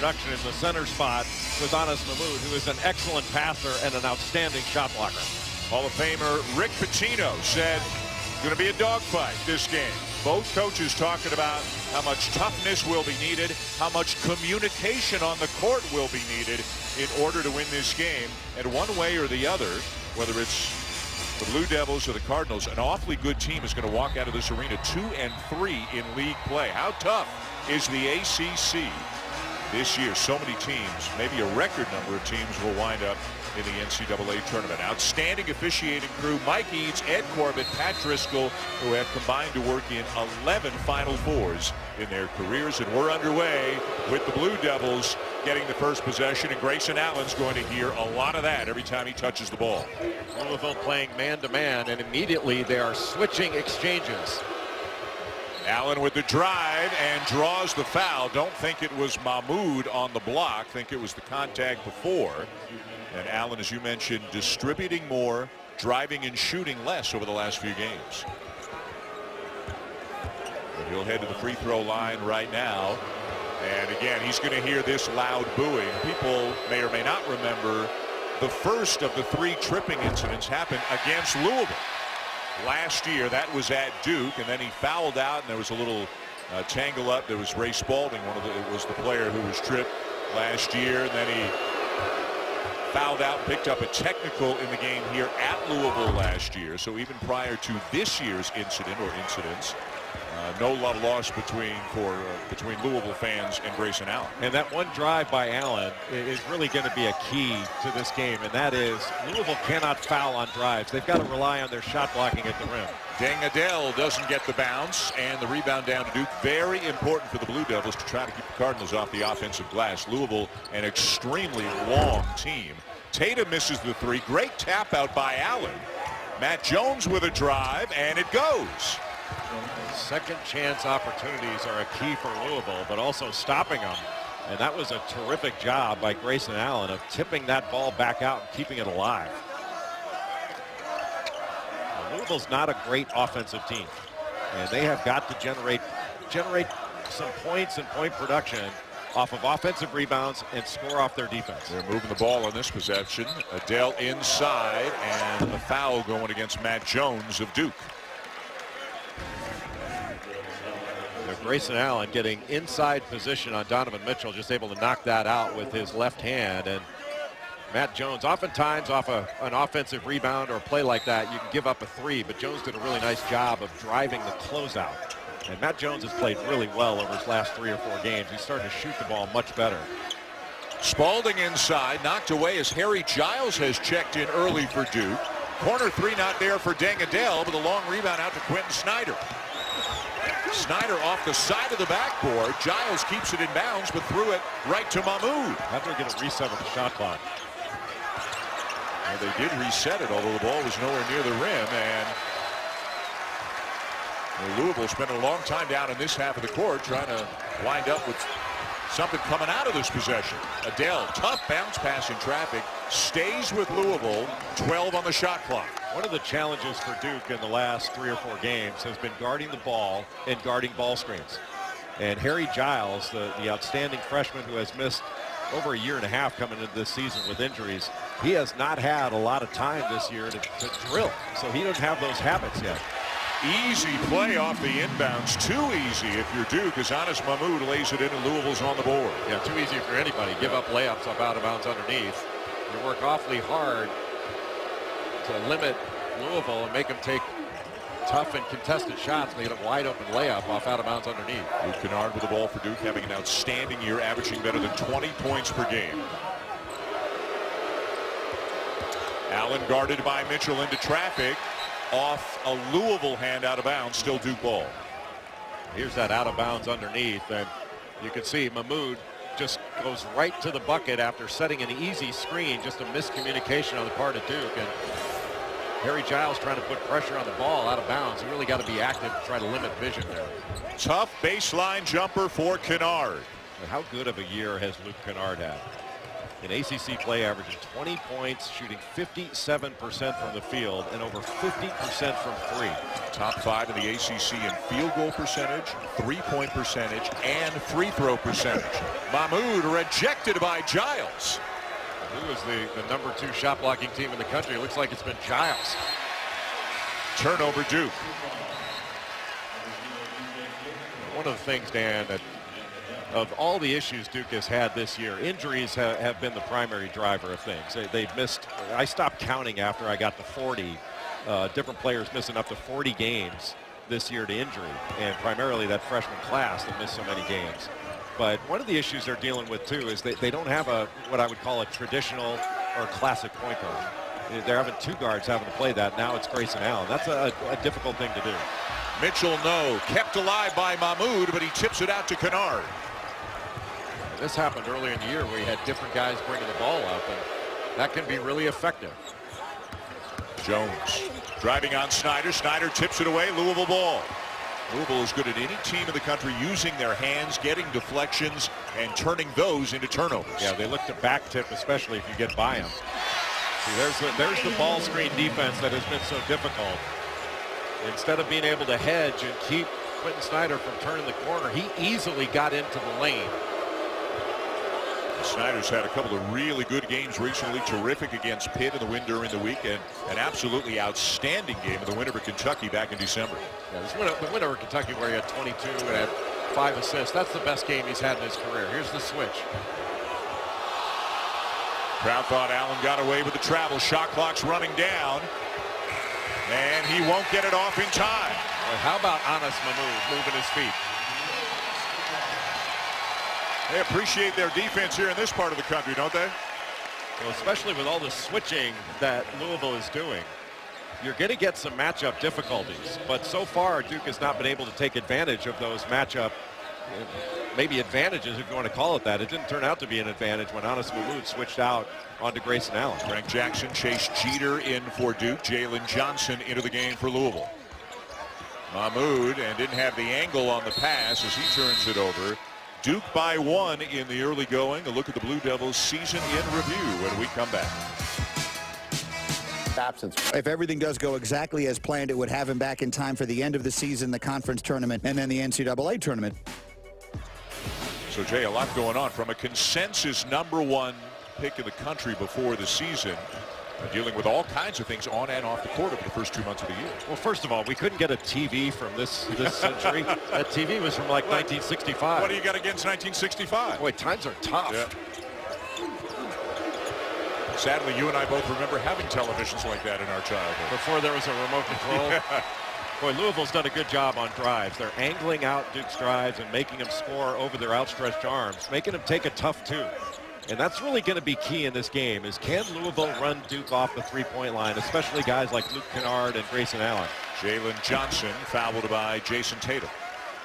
production in the center spot with Anas Mahmoud, who is an excellent passer and an outstanding shot blocker. Hall of Famer Rick Pitino said it's going to be a dogfight this game. Both coaches talking about how much toughness will be needed, how much communication on the court will be needed in order to win this game. And one way or the other, whether it's the Blue Devils or the Cardinals, an awfully good team is going to walk out of this arena 2-3 in league play. How tough is the ACC this year? So many teams, maybe a record number of teams, will wind up in the NCAA tournament. Outstanding officiating crew: Mike Eads, Ed Corbett, Pat Driscoll, who have combined to work in 11 Final Fours in their careers. And we're underway with the Blue Devils getting the first possession, and Grayson Allen's going to hear a lot of that every time he touches the ball. Louisville playing man-to-man, and immediately they are switching exchanges. Allen with the drive and draws the foul. Don't think it was Mahmoud on the block. Think it was the contact before. And Allen, as you mentioned, distributing more, driving and shooting less over the last few games. And he'll head to the free throw line right now. And again, he's going to hear this loud booing. People may or may not remember the first of the 3 tripping incidents happened against Louisville last year. That was at Duke, and then he fouled out, and there was a little tangle up. There was Ray Spalding, it was the player who was tripped last year, and then he fouled out, picked up a technical in the game here at Louisville last year. So even prior to this year's incident or incidents, no love lost between Louisville fans and Grayson Allen. And that one drive by Allen is really going to be a key to this game, and that is Louisville cannot foul on drives. They've got to rely on their shot blocking at the rim. Deng Adele doesn't get the bounce, and the rebound down to Duke. Very important for the Blue Devils to try to keep the Cardinals off the offensive glass. Louisville, an extremely long team. Tatum misses the 3. Great tap out by Allen. Matt Jones with a drive, and it goes. Second chance opportunities are a key for Louisville, but also stopping them. And that was a terrific job by Grayson Allen of tipping that ball back out and keeping it alive. Now, Louisville's not a great offensive team, and they have got to generate some points and point production off of offensive rebounds and score off their defense. They're moving the ball on this possession. Adele inside, and a foul going against Matt Jones of Duke. Grayson Allen getting inside position on Donovan Mitchell, just able to knock that out with his left hand. And Matt Jones, oftentimes off an offensive rebound or a play like that, you can give up a 3, but Jones did a really nice job of driving the closeout. And Matt Jones has played really well over his last 3 or 4 games. He's starting to shoot the ball much better. Spalding inside, knocked away as Harry Giles has checked in early for Duke. Corner 3 not there for Deng Adele, but a long rebound out to Quentin Snyder. Snyder off the side of the backboard. Giles keeps it in bounds, but threw it right to Mahmoud. After they get a reset of the shot clock. Well, they did reset it, although the ball was nowhere near the rim. And Louisville spent a long time down in this half of the court trying to wind up with something coming out of this possession. Adele, tough bounce pass in traffic, stays with Louisville, 12 on the shot clock. One of the challenges for Duke in the last 3 or 4 games has been guarding the ball and guarding ball screens. And Harry Giles, the outstanding freshman who has missed over 1.5 years coming into this season with injuries, he has not had a lot of time this year to drill. So he doesn't have those habits yet. Easy play off the inbounds. Too easy if you're Duke, as Anas Mahmoud lays it in and Louisville's on the board. Yeah, too easy for anybody. Give up layups up out of bounds underneath. You work awfully hard to limit Louisville and make them take tough and contested shots and they get a wide open layup off out of bounds underneath. Luke Kennard with the ball for Duke, having an outstanding year, averaging better than 20 points per game. Allen guarded by Mitchell into traffic. Off a Louisville hand out of bounds, still Duke ball. Here's that out of bounds underneath, and you can see Mahmoud just goes right to the bucket after setting an easy screen. Just a miscommunication on the part of Duke, and Harry Giles trying to put pressure on the ball out of bounds. You really got to be active to try to limit vision there. Tough baseline jumper for Kennard. And how good of a year has Luke Kennard had? in ACC play, averaging 20 points, shooting 57% from the field and over 50% from three. Top 5 in the ACC in field goal percentage, three-point percentage, and free throw percentage. Mahmoud rejected by Giles. Who is the number 2 shot blocking team in the country? It looks like it's been Giles. Turnover Duke. One of the things, Dan, that of all the issues Duke has had this year, injuries have been the primary driver of things. They've missed, I stopped counting after I got to 40, different players missing up to 40 games this year to injury, and primarily that freshman class that missed so many games. But one of the issues they're dealing with too is they don't have what I would call a traditional or classic point guard. They're having 2 guards having to play that. Now it's Grayson Allen. That's a difficult thing to do. Mitchell, no. Kept alive by Mahmoud, but he tips it out to Kennard. This happened earlier in the year where you had different guys bringing the ball up, and that can be really effective. Jones driving on Snyder. Snyder tips it away. Louisville ball. Louisville is good at any team in the country using their hands, getting deflections, and turning those into turnovers. Yeah, they look to back tip, especially if you get by them. See, there's the ball screen defense that has been so difficult. Instead of being able to hedge and keep Quentin Snyder from turning the corner, he easily got into the lane. Snyder's had a couple of really good games recently. Terrific against Pitt in the win during the week, and an absolutely outstanding game in the win over Kentucky back in December. Yeah, the win over Kentucky where he had 22 and had 5 assists. That's the best game he's had in his career. Here's the switch. Crowd thought Allen got away with the travel. Shot clock's running down, and he won't get it off in time. Well, how about Anas Mahmoud moving his feet? They appreciate their defense here in this part of the country, don't they? Well, especially with all the switching that Louisville is doing. You're going to get some matchup difficulties, but so far Duke has not been able to take advantage of those matchup, maybe advantages if you want to call it that. It didn't turn out to be an advantage when Anas Mahmoud switched out onto Grayson Allen. Frank Jackson chased Jeter in for Duke. Jalen Johnson into the game for Louisville. Mahmoud, and didn't have the angle on the pass as he turns it over. Duke by 1 in the early going. A look at the Blue Devils season in review when we come back. Absence. If everything does go exactly as planned, it would have him back in time for the end of the season, the conference tournament, and then the NCAA tournament. So, Jay, a lot going on. From a consensus #1 pick in the country before the season, dealing with all kinds of things on and off the court over the first 2 months of the year. Well, first of all, we couldn't get a TV from this century. That TV was from like 1965. What do you got against 1965? Boy, times are tough. Yeah. Sadly, you and I both remember having televisions like that in our childhood. Before there was a remote control. Yeah. Boy, Louisville's done a good job on drives. They're angling out Duke's drives and making them score over their outstretched arms, making them take a tough 2. And that's really going to be key in this game is can Louisville run Duke off the 3-point line, especially guys like Luke Kennard and Grayson Allen. Jalen Johnson fouled by Jason Tatum.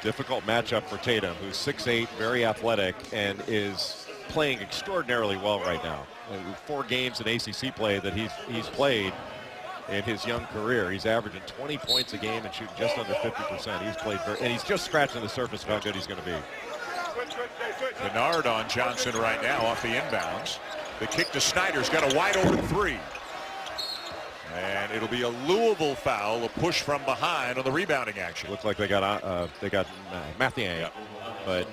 Difficult matchup for Tatum, who's 6'8", very athletic, and is playing extraordinarily well right now. 4 games in ACC play that he's played in his young career. He's averaging 20 points a game and shooting just under 50%. He's played and he's just scratching the surface of how good he's going to be. Kennard on Johnson right now off the inbounds. The kick to Snyder's got a wide open 3. And it'll be a Louisville foul, a push from behind on the rebounding action. Looks like they got Mathiang. Yep. But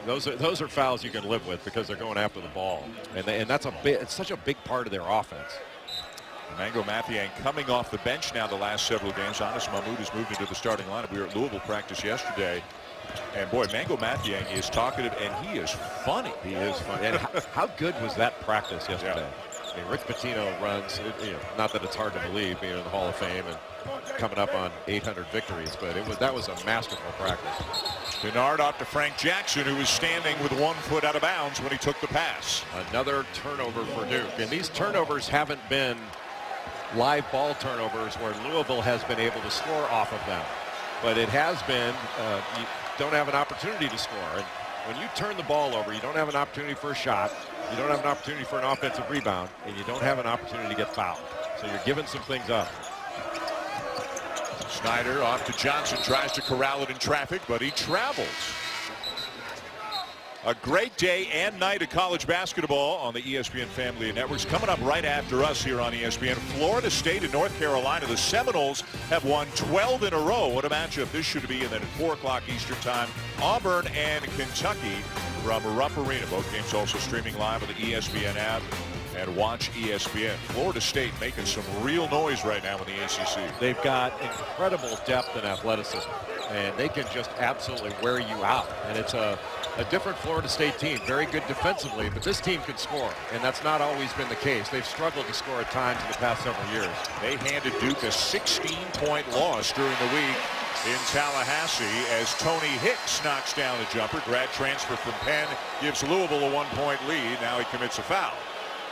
those are fouls you can live with because they're going after the ball. And that's it's such a big part of their offense. Mango Mathiang coming off the bench now the last several games. Anas Mahmoud has moved into the starting lineup. We were at Louisville practice yesterday. And boy, Mango Mathiang is talkative, and he is funny. He is funny. And how good was that practice yesterday? Yeah. I mean, Rick Pitino runs, not that it's hard to believe, being in the Hall of Fame and coming up on 800 victories, but that was a masterful practice. Kennard off to Frank Jackson, who was standing with 1 foot out of bounds when he took the pass. Another turnover for Duke. And these turnovers haven't been live ball turnovers where Louisville has been able to score off of them. But it has been, you don't have an opportunity to score. And when you turn the ball over, you don't have an opportunity for a shot, you don't have an opportunity for an offensive rebound, and you don't have an opportunity to get fouled. So you're giving some things up. Snyder off to Johnson, tries to corral it in traffic, but he travels. A great day and night of college basketball on the ESPN family of networks. Coming up right after us here on ESPN, Florida State and North Carolina. The Seminoles have won 12 in a row. What a matchup this should be. And then at 4 o'clock Eastern time, Auburn and Kentucky from Rupp Arena. Both games also streaming live on the ESPN app and watch ESPN. Florida State making some real noise right now in the ACC. They've got incredible depth and athleticism, and they can just absolutely wear you out. And it's a different Florida State team, very good defensively, but this team can score, and that's not always been the case. They've struggled to score at times in the past several years. They handed Duke a 16-point loss during the week in Tallahassee as Tony Hicks knocks down a jumper. Grad transfer from Penn gives Louisville a 1-point lead. Now he commits a foul.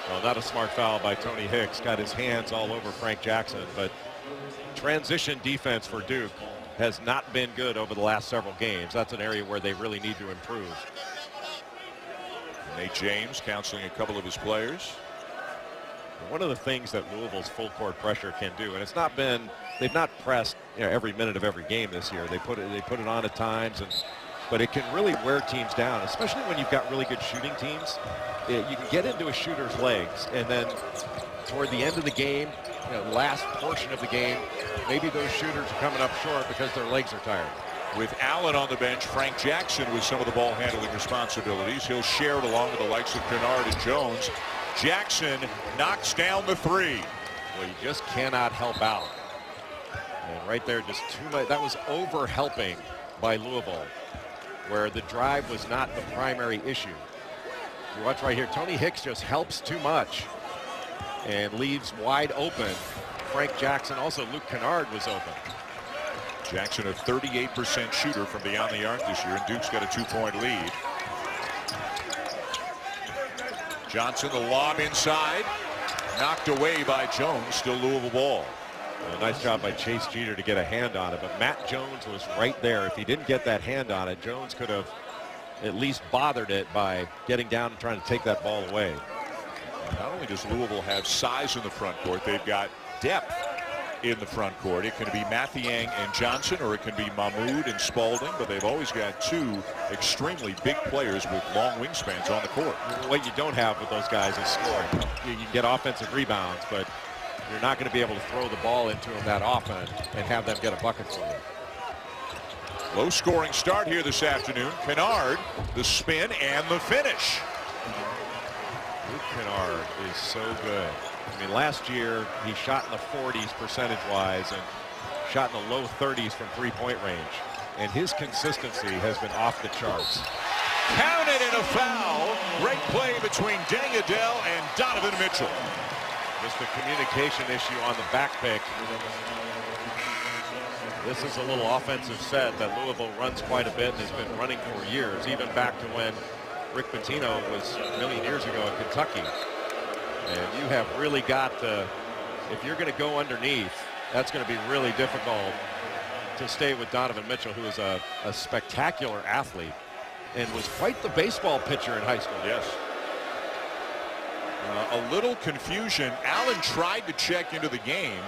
Well, not a smart foul by Tony Hicks. Got his hands all over Frank Jackson, but transition defense for Duke has not been good over the last several games. That's an area where they really need to improve. Nate James counseling a couple of his players. One of the things that Louisville's full court pressure can do, and it's not been, they've not pressed, every minute of every game this year. They put it on at times, but it can really wear teams down, especially when you've got really good shooting teams. You can get into a shooter's legs, and then toward the end of the game, last portion of the game, maybe those shooters are coming up short because their legs are tired. With Allen on the bench, Frank Jackson with some of the ball handling responsibilities. He'll share it along with the likes of Kennard and Jones. Jackson knocks down the three. Well, you just cannot help out. And right there, just too much. That was over helping by Louisville, where the drive was not the primary issue. You watch right here, Tony Hicks just helps too much and leaves wide open Frank Jackson. Also, Luke Kennard was open. Jackson, a 38% shooter from beyond the arc this year, and Duke's got a 2-point lead. Johnson, the lob inside, knocked away by Jones. Still Louisville ball. A nice job by Chase Jeter to get a hand on it, but Matt Jones was right there. If he didn't get that hand on it, Jones could have at least bothered it by getting down and trying to take that ball away. Not only does Louisville have size in the front court, they've got depth in the front court. It can be Mathiang and Johnson, or it can be Mahmoud and Spalding, but they've always got two extremely big players with long wingspans on the court. What you don't have with those guys is scoring. You can get offensive rebounds, but you're not going to be able to throw the ball into them that often and have them get a bucket for you. Low scoring start here this afternoon. Kennard, the spin and the finish. Luke Kennard is so good. I mean, last year he shot in the 40s percentage-wise and shot in the low 30s from three-point range. And his consistency has been off the charts. Counted in a foul. Great play between Deng Adel and Donovan Mitchell. Just a communication issue on the back pick. This is a little offensive set that Louisville runs quite a bit and has been running for years, even back to when Rick Pitino was a million years ago in Kentucky. And you have really got to, if you're going to go underneath, that's going to be really difficult to stay with Donovan Mitchell, who is a spectacular athlete and was quite the baseball pitcher in high school. Yes. A little confusion. Allen tried to check into the game,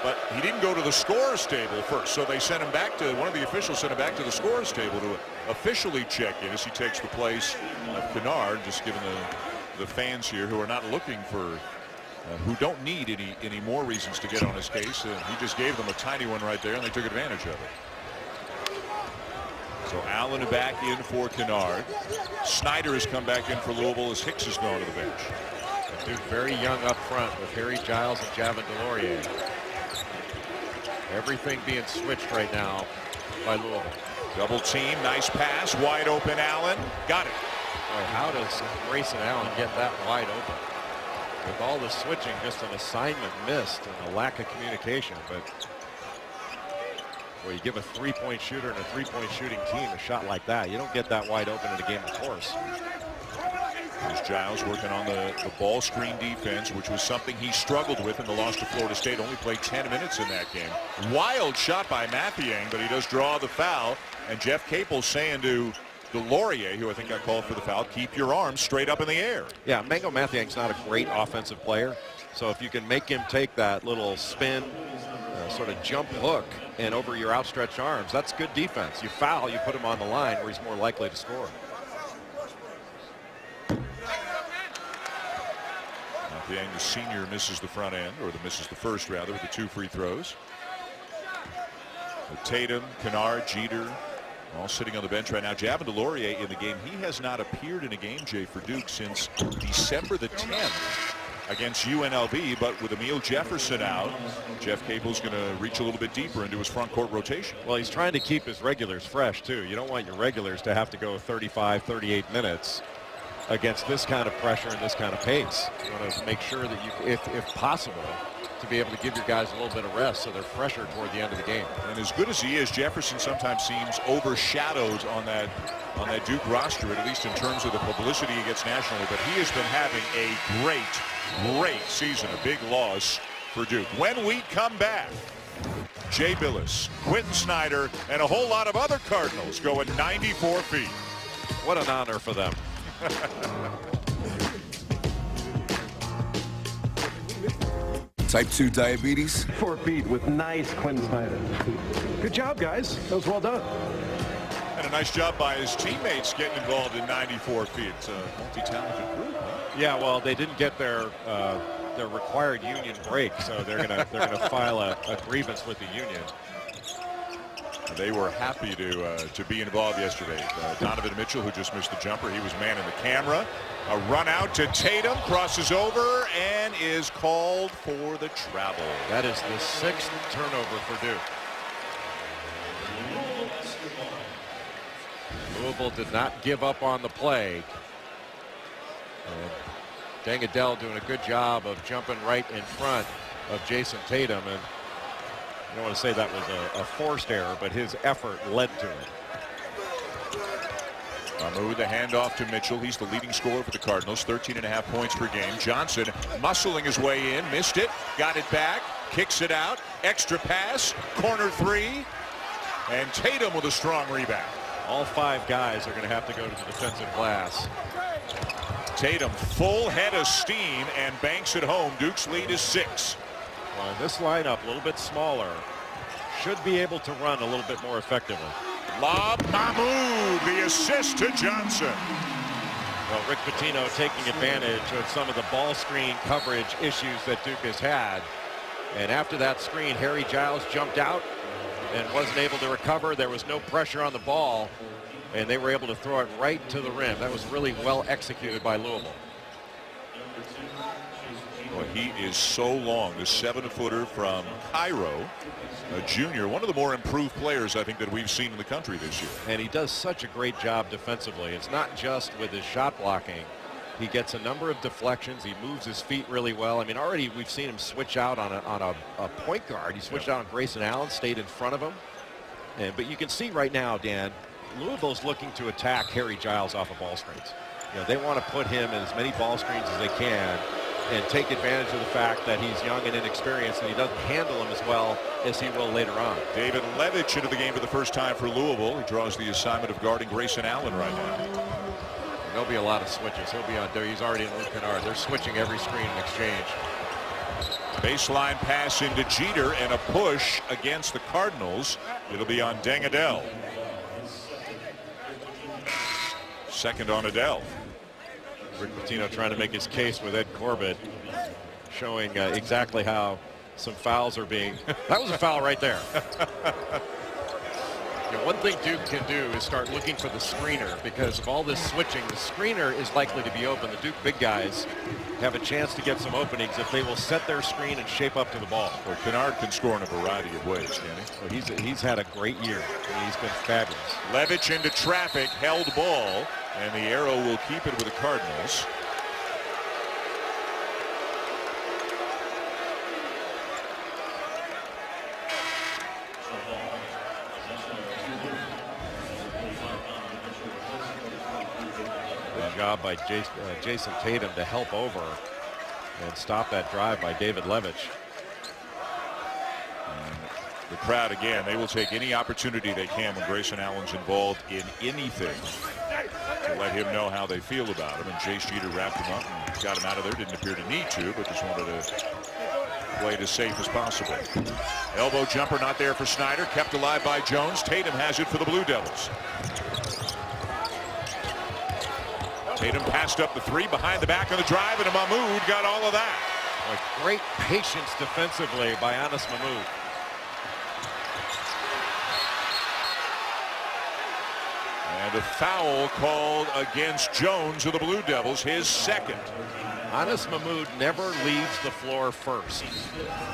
but he didn't go to the scorer's table first. So they sent him back to, one of the officials sent him back to the scorer's table to officially check in as he takes the place of Kennard, just giving the fans here who are not looking for, who don't need any more reasons to get on his case. He just gave them a tiny one right there, and they took advantage of it. So Allen back in for Kennard. Snyder has come back in for Louisville as Hicks has gone to the bench. Duke very young up front with Harry Giles and Javin DeLaurier. Everything being switched right now by Louisville. Double team, nice pass, wide open Allen, got it. Boy, how does Grayson Allen get that wide open? With all the switching, just an assignment missed and a lack of communication. But well, you give a three-point shooter and a three-point shooting team a shot like that, you don't get that wide open in a game of course. There's Giles working on the ball screen defense, which was something he struggled with in the loss to Florida State. Only played 10 minutes in that game. Wild shot by Mathiang, but he does draw the foul. And Jeff Capel saying to DeLaurier, who I think got called for the foul, keep your arms straight up in the air. Yeah, Mango Mathiang's not a great offensive player. So if you can make him take that little spin, sort of jump hook and over your outstretched arms, that's good defense. You foul, you put him on the line where he's more likely to score. Dang, the senior misses the front end, or misses the first rather, with the 2 free throws. Tatum, Kennard, Jeter, all sitting on the bench right now. Javon DeLaurier in the game. He has not appeared in a game, Jay, for Duke since December the 10th against UNLV. But with Emil Jefferson out, Jeff Capel's going to reach a little bit deeper into his front court rotation. Well, he's trying to keep his regulars fresh, too. You don't want your regulars to have to go 35, 38 minutes against this kind of pressure and this kind of pace. You want to make sure that you, if possible, to be able to give your guys a little bit of rest so they're fresher toward the end of the game. And as good as he is, Jefferson sometimes seems overshadowed on that Duke roster, at least in terms of the publicity he gets nationally. But he has been having a great season, a big loss for Duke. When we come back, Jay Billis, Quentin Snyder, and a whole lot of other Cardinals going 94 feet. What an honor for them. Type 2 diabetes? 4 feet with nice Quentin Snyder. Good job, guys. That was well done. And a nice job by his teammates getting involved in 94 feet. It's a multi-talented group, huh? Yeah, well, they didn't get their required union break, so they're gonna file a grievance with the union. They were happy to be involved yesterday. Donovan Mitchell, who just missed the jumper, he was manning the camera. A run out to Tatum, crosses over, and is called for the travel. That is the 6th turnover for Duke. Louisville did not give up on the play. Dangadell doing a good job of jumping right in front of Jason Tatum, and I don't want to say that was a forced error, but his effort led to it. Mamu, the handoff to Mitchell. He's the leading scorer for the Cardinals, 13.5 points per game. Johnson muscling his way in, missed it, got it back, kicks it out, extra pass, corner 3, and Tatum with a strong rebound. All 5 guys are going to have to go to the defensive glass. Tatum full head of steam and banks it home. Duke's lead is 6. Well, this lineup, a little bit smaller, should be able to run a little bit more effectively. Lob, Mahmoud, the assist to Johnson. Well, Rick Pitino taking advantage of some of the ball screen coverage issues that Duke has had. And after that screen, Harry Giles jumped out and wasn't able to recover. There was no pressure on the ball, and they were able to throw it right to the rim. That was really well executed by Louisville. Well, he is so long, the 7-footer from Cairo, a junior, one of the more improved players I think that we've seen in the country this year. And he does such a great job defensively. It's not just with his shot blocking. He gets a number of deflections. He moves his feet really well. I mean, already we've seen him switch out on a point guard. He switched out on Grayson Allen, stayed in front of him. But you can see right now, Dan, Louisville's looking to attack Harry Giles off of ball screens. You know, they want to put him in as many ball screens as they can and take advantage of the fact that he's young and inexperienced and he doesn't handle them as well as he will later on. David Levitch into the game for the first time for Louisville. He draws the assignment of guarding Grayson Allen right now. There'll be a lot of switches. He'll be on there. He's already in Luke Kennard. They're switching every screen in exchange. Baseline pass into Jeter and a push against the Cardinals. It'll be on Dangadell. Second on Adele. Rick Pitino trying to make his case with Ed Corbett, showing exactly how some fouls are being. That was a foul right there. You know, one thing Duke can do is start looking for the screener, because of all this switching, the screener is likely to be open. The Duke big guys have a chance to get some openings if they will set their screen and shape up to the ball. Well, Kennard can score in a variety of ways, can he? Well, he's had a great year. I mean, he's been fabulous. Levitch into traffic, held ball, and the arrow will keep it with the Cardinals. Good job by Jason Tatum to help over and stop that drive by David Levitch. The crowd, again, they will take any opportunity they can when Grayson Allen's involved in anything to let him know how they feel about him. And Jace Jeter wrapped him up and got him out of there. Didn't appear to need to, but just wanted to play it as safe as possible. Elbow jumper not there for Snyder. Kept alive by Jones. Tatum has it for the Blue Devils. Tatum passed up the three behind the back of the drive, and Mahmoud got all of that. Like great patience defensively by Anas Mahmoud. And a foul called against Jones of the Blue Devils, his second. Anas Mahmoud never leaves the floor first.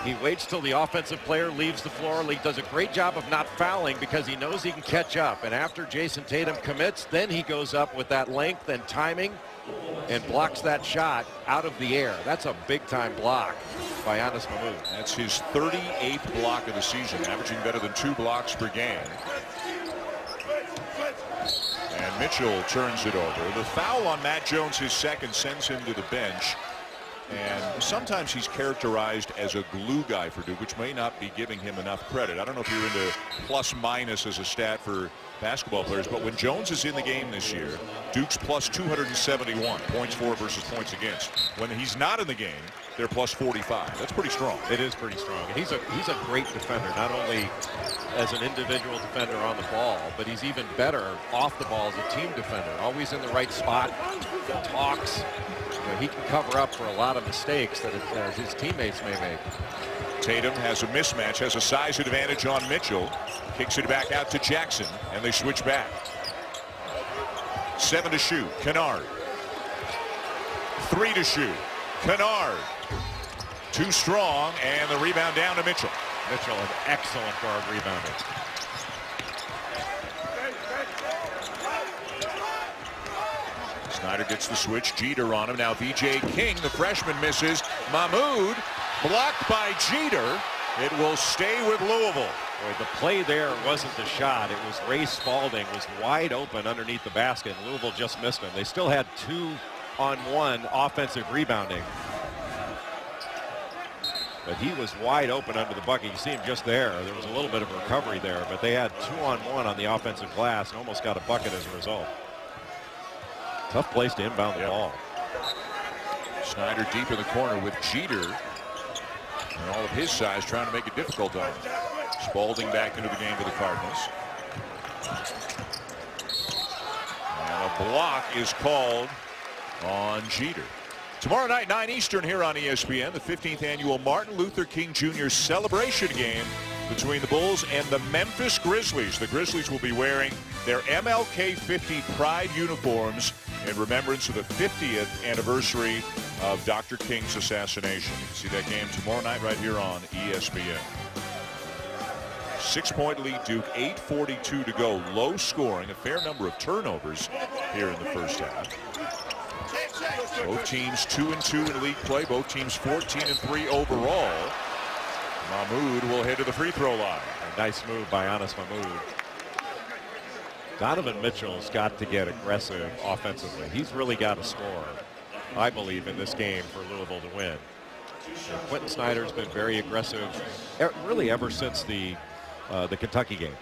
He waits till the offensive player leaves the floor. He does a great job of not fouling because he knows he can catch up. And after Jason Tatum commits, then he goes up with that length and timing and blocks that shot out of the air. That's a big-time block by Anas Mahmoud. That's his 38th block of the season, averaging better than 2 blocks per game. And Mitchell turns it over. The foul on Matt Jones, his second, sends him to the bench. And sometimes he's characterized as a glue guy for Duke, which may not be giving him enough credit. I don't know if you're into plus minus as a stat for basketball players, but when Jones is in the game this year, Duke's plus 271 points for versus points against. When he's not in the game, they're plus 45. That's pretty strong. It is pretty strong. He's a great defender, not only as an individual defender on the ball, but he's even better off the ball as a team defender. Always in the right spot, talks. You know, he can cover up for a lot of mistakes that his teammates may make. Tatum has a mismatch, has a size advantage on Mitchell. Kicks it back out to Jackson, and they switch back. 7 to shoot. Kennard. 3 to shoot. Kennard. Too strong, and the rebound down to Mitchell. Mitchell, an excellent guard rebounder. Snyder gets the switch. Jeter on him. Now VJ King, the freshman, misses. Mahmoud blocked by Jeter. It will stay with Louisville. Boy, the play there wasn't the shot. It was Ray Spalding was wide open underneath the basket, and Louisville just missed him. They still had 2-on-1 offensive rebounding. But he was wide open under the bucket. You see him just there. There was a little bit of recovery there, but they had 2-on-1 on the offensive glass and almost got a bucket as a result. Tough place to inbound the ball. Snyder deep in the corner with Jeter and all of his size trying to make it difficult on him. Spalding back into the game for the Cardinals. And a block is called on Jeter. Tomorrow night, 9 Eastern here on ESPN, the 15th annual Martin Luther King Jr. celebration game between the Bulls and the Memphis Grizzlies. The Grizzlies will be wearing their MLK 50 Pride uniforms in remembrance of the 50th anniversary of Dr. King's assassination. You can see that game tomorrow night right here on ESPN. 6-point lead Duke, 8:42 to go. Low scoring, a fair number of turnovers here in the first half. Both teams 2-2 in league play. Both teams 14-3 overall. Mahmoud will head to the free throw line. A nice move by Anas Mahmoud. Donovan Mitchell's got to get aggressive offensively. He's really got to score, I believe, in this game for Louisville to win. And Quentin Snyder's been very aggressive, really ever since the Kentucky game.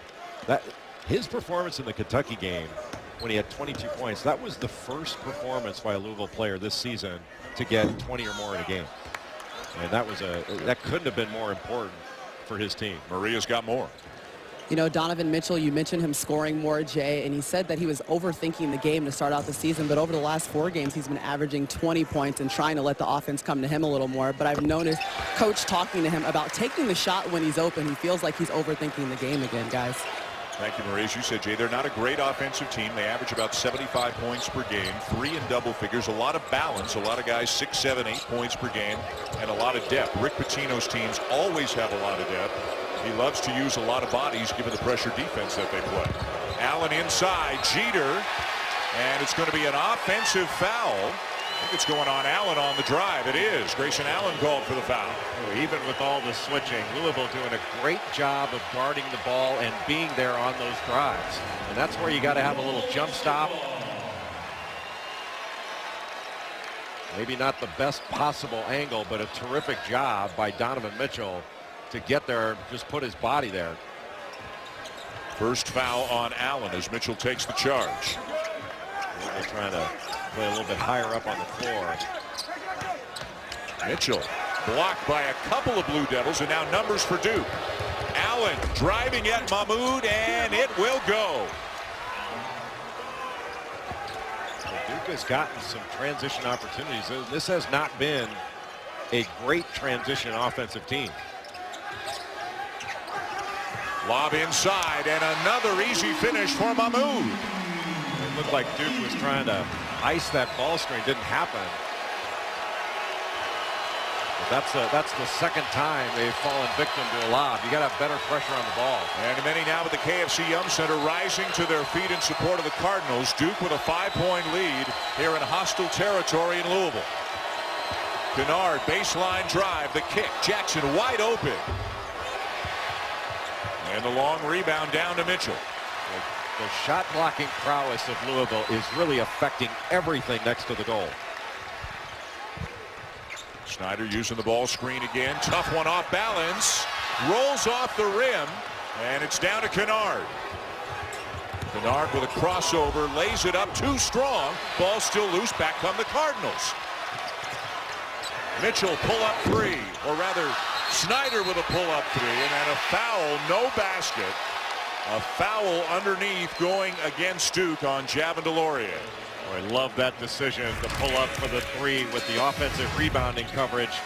His performance in the Kentucky game, when he had 22 points, that was the first performance by a Louisville player this season to get 20 or more in a game. And that couldn't have been more important for his team. Maria's got more. You know, Donovan Mitchell, you mentioned him scoring more, Jay, and he said that he was overthinking the game to start out the season, but over the last 4 games, he's been averaging 20 points and trying to let the offense come to him a little more. But I've noticed coach talking to him about taking the shot when he's open. He feels like he's overthinking the game again, guys. Thank you, Marie. As you said, Jay, they're not a great offensive team. They average about 75 points per game, 3 in double figures, a lot of balance, a lot of guys 6, 7, 8 points per game, and a lot of depth. Rick Pitino's teams always have a lot of depth. He loves to use a lot of bodies given the pressure defense that they play. Allen inside, Jeter, and it's going to be an offensive foul. I think it's going on Allen on the drive. It is. Grayson Allen called for the foul. Even with all the switching, Louisville doing a great job of guarding the ball and being there on those drives. And that's where you got to have a little jump stop. Maybe not the best possible angle, but a terrific job by Donovan Mitchell to get there, just put his body there. First foul on Allen as Mitchell takes the charge. They're trying to play a little bit higher up on the floor. Mitchell blocked by a couple of Blue Devils, and now numbers for Duke. Allen driving at Mahmoud, and it will go. So Duke has gotten some transition opportunities. This has not been a great transition offensive team. Lob inside, and another easy finish for Mahmoud. It looked like Duke was trying to ice that ball screen. Didn't happen. But that's the second time they've fallen victim to a lob. You got to have better pressure on the ball. And many now with the KFC Yum Center rising to their feet in support of the Cardinals. Duke with a 5-point lead here in hostile territory in Louisville. Kennard, baseline drive, the kick. Jackson wide open. And the long rebound down to Mitchell. The shot blocking prowess of Louisville is really affecting everything next to the goal. Snyder using the ball screen again. Tough one off balance. Rolls off the rim. And it's down to Kennard. Kennard with a crossover. Lays it up too strong. Ball still loose. Back come the Cardinals. Mitchell pull up three. Or rather, Snyder with a pull up three. And then a foul. No basket. A foul underneath going against Duke on Javin DeLaurier. Oh, I love that decision to pull up for the three with the offensive rebounding coverage.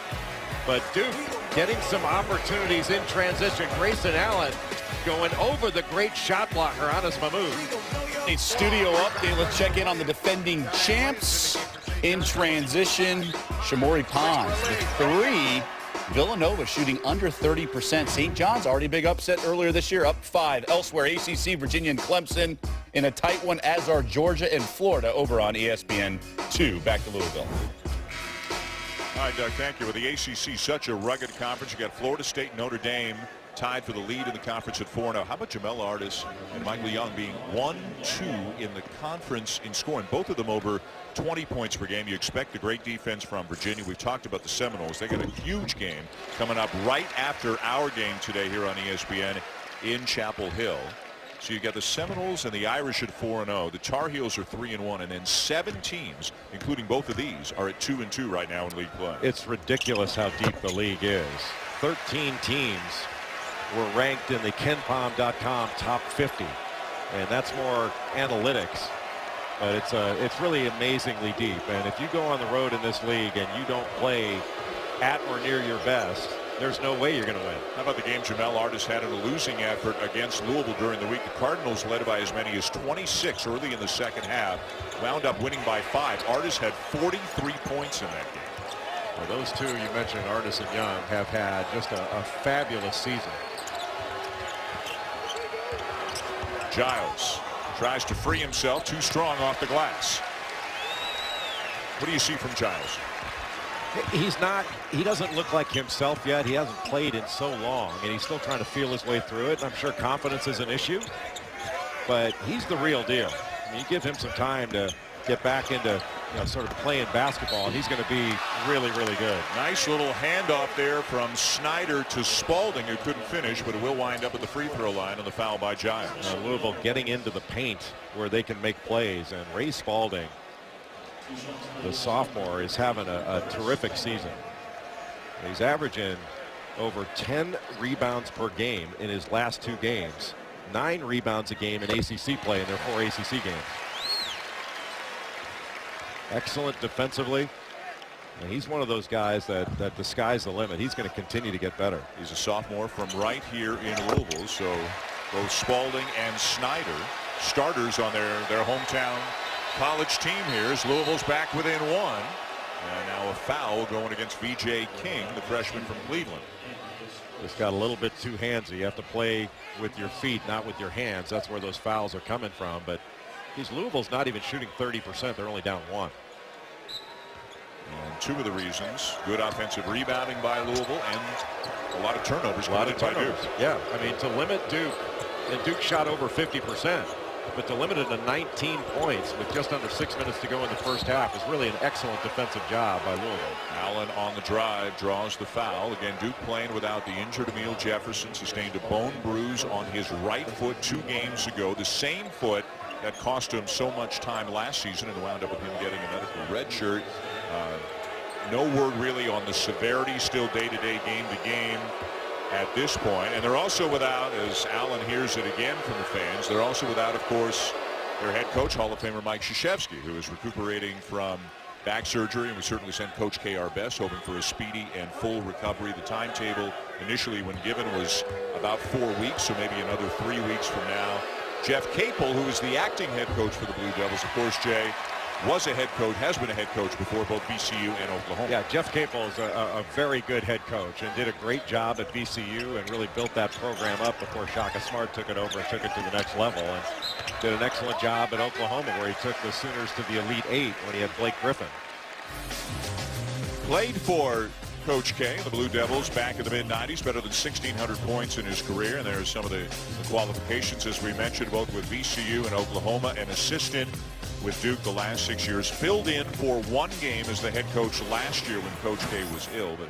But Duke getting some opportunities in transition. Grayson Allen going over the great shot blocker, Anas Mahmoud. A studio update. Let's check in on the defending champs in transition. Shamori Pons, the three. Villanova shooting under 30%. St. John's already big upset earlier this year, up 5. Elsewhere, ACC, Virginia, and Clemson in a tight one, as are Georgia and Florida over on ESPN 2. Back to Louisville. All right, Doug, thank you. With the ACC, such a rugged conference. You got Florida State and Notre Dame tied for the lead in the conference at 4-0. How about Jamel Artis and Michael Young being 1-2 in the conference in scoring? Both of them over 20 points per game. You expect the great defense from Virginia. We've talked about the Seminoles. They got a huge game coming up right after our game today here on ESPN in Chapel Hill. So you got the Seminoles and the Irish at 4-0. The Tar Heels are 3-1, and then 7 teams, including both of these, are at 2-2 right now in league play. It's ridiculous how deep the league is. 13 teams were ranked in the KenPom.com top 50, and that's more analytics. But it's really amazingly deep. And if you go on the road in this league and you don't play at or near your best, there's no way you're going to win. How about the game Jamel Artis had in a losing effort against Louisville during the week? The Cardinals led by as many as 26 early in the second half, wound up winning by 5. Artis had 43 points in that game. Well, those two you mentioned, Artis and Young, have had just a fabulous season. Giles tries to free himself, too strong off the glass. What do you see from Giles? He doesn't look like himself yet. He hasn't played in so long, and he's still trying to feel his way through it. I'm sure confidence is an issue, but he's the real deal. I mean, you give him some time to get back into sort of playing basketball, and he's going to be really, really good. Nice little handoff there from Snyder to Spalding, who couldn't finish, but will wind up at the free throw line on the foul by Giles. Louisville getting into the paint where they can make plays, and Ray Spalding, the sophomore, is having a terrific season. He's averaging over 10 rebounds per game in his last 2 games. 9 rebounds a game in ACC play in their 4 ACC games. Excellent defensively. And he's one of those guys that the sky's the limit. He's going to continue to get better. He's a sophomore from right here in Louisville. So both Spalding and Snyder, starters on their hometown college team here, as Louisville's back within 1. And now a foul going against VJ King, the freshman from Cleveland. Just got a little bit too handsy. You have to play with your feet, not with your hands. That's where those fouls are coming from. But Louisville's not even shooting 30%. They're only down 1. And 2 of the reasons, good offensive rebounding by Louisville and a lot of turnovers. A lot of turnovers. Yeah, I mean, to limit Duke, and Duke shot over 50%, but to limit it to 19 points with just under 6 minutes to go in the first half is really an excellent defensive job by Louisville. Allen on the drive draws the foul. Again, Duke playing without the injured Emil Jefferson, sustained a bone bruise on his right foot 2 games ago. The same foot that cost him so much time last season and wound up with him getting a medical red shirt. No word really on the severity, still day-to-day, game-to-game at this point. And they're also without, as Allen hears it again from the fans, they're also without, of course, Their head coach, Hall of Famer Mike Krzyzewski, who is recuperating from back surgery, and we certainly send Coach K our best, hoping for a speedy and full recovery. The timetable initially when given was about 4 weeks, so maybe another 3 weeks from now. Jeff Capel, who is the acting head coach for the Blue Devils, of course, Jay, was a head coach, has been a head coach before both VCU and Oklahoma. Yeah, Jeff Capel is a very good head coach and did a great job at VCU and really built that program up before Shaka Smart took it over and took it to the next level, and did an excellent job at Oklahoma where he took the Sooners to the Elite Eight when he had Blake Griffin. Played for Coach K, the Blue Devils, back in the mid-90s, better than 1,600 points in his career, and there's some of the qualifications, as we mentioned, both with VCU and Oklahoma, an assistant with Duke the last 6 years, filled in for one game as the head coach last year when Coach K was ill, but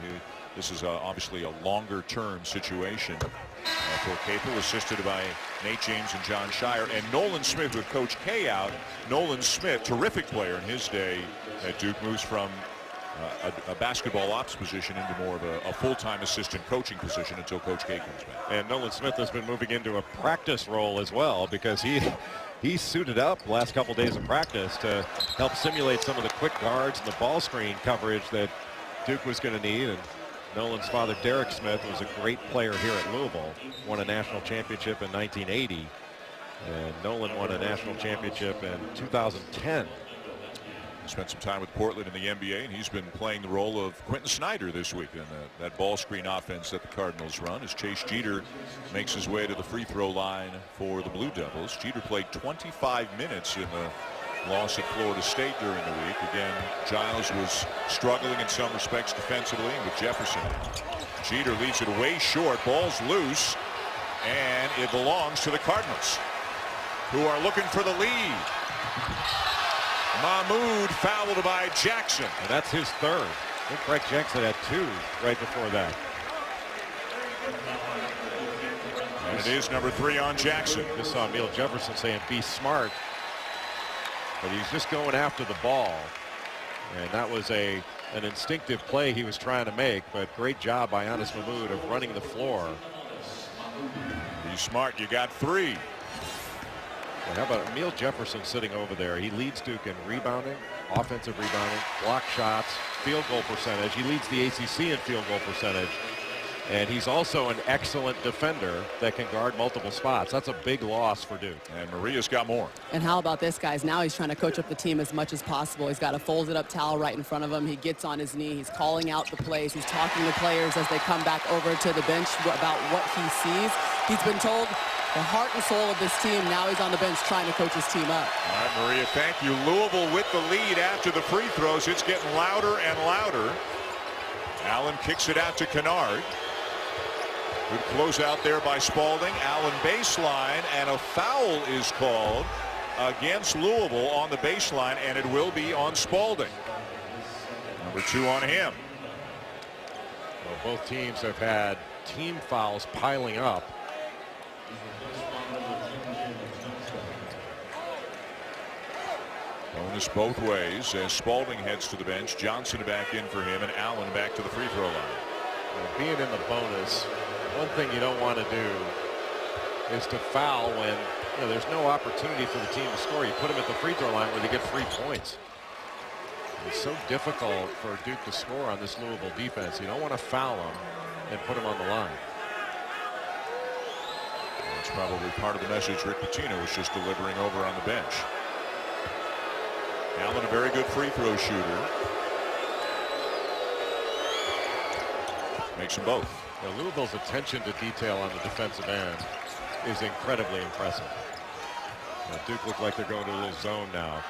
this is obviously a longer-term situation for Capel, assisted by Nate James and John Shire, and Nolan Smith with Coach K out. Nolan Smith, terrific player in his day at Duke, moves from a basketball ops position into more of a full-time assistant coaching position until Coach K comes back. And Nolan Smith has been moving into a practice role as well, because he suited up the last couple days of practice to help simulate some of the quick guards and the ball screen coverage that Duke was going to need. And Nolan's father, Derek Smith, was a great player here at Louisville, won a national championship in 1980, and Nolan won a national championship in 2010. Spent some time with Portland in the NBA, and he's been playing the role of Quentin Snyder this week in that ball screen offense that the Cardinals run, as Chase Jeter makes his way to the free throw line for the Blue Devils. Jeter played 25 minutes in the loss at Florida State during the week. Again, Giles was struggling in some respects defensively with Jefferson. Jeter leaves it way short, ball's loose, and it belongs to the Cardinals, who are looking for the lead. Mahmoud fouled by Jackson. And that's his third. I think Craig Jackson had 2 right before that. And it is number 3 on Jackson. Just saw Emil Jefferson saying be smart, but he's just going after the ball, and that was an instinctive play he was trying to make, but great job by Anas Mahmoud of running the floor. Be smart, you got 3. Well, how about Emil Jefferson sitting over there? He leads Duke in rebounding, offensive rebounding, block shots, field goal percentage. He leads the ACC in field goal percentage. And he's also an excellent defender that can guard multiple spots. That's a big loss for Duke. And Maria's got more. And how about this, guys? Now he's trying to coach up the team as much as possible. He's got a folded up towel right in front of him. He gets on his knee. He's calling out the plays. He's talking to players as they come back over to the bench about what he sees. He's been told the heart and soul of this team. Now he's on the bench trying to coach his team up. All right, Maria, thank you. Louisville with the lead after the free throws. It's getting louder and louder. Allen kicks it out to Kennard. Good close out there by Spalding. Allen baseline, and a foul is called against Louisville on the baseline, and it will be on Spalding. Number 2 on him. Well, both teams have had team fouls piling up. Bonus both ways as Spalding heads to the bench. Johnson back in for him, and Allen back to the free throw line. Well, being in the bonus, one thing you don't want to do is to foul when there's no opportunity for the team to score. You put them at the free throw line where they get free points. It's so difficult for Duke to score on this Louisville defense. You don't want to foul them and put them on the line. That's probably part of the message Rick Pitino was just delivering over on the bench. Allen, a very good free throw shooter. Makes them both. Now, Louisville's attention to detail on the defensive end is incredibly impressive. Now, Duke look like they're going to a little zone now.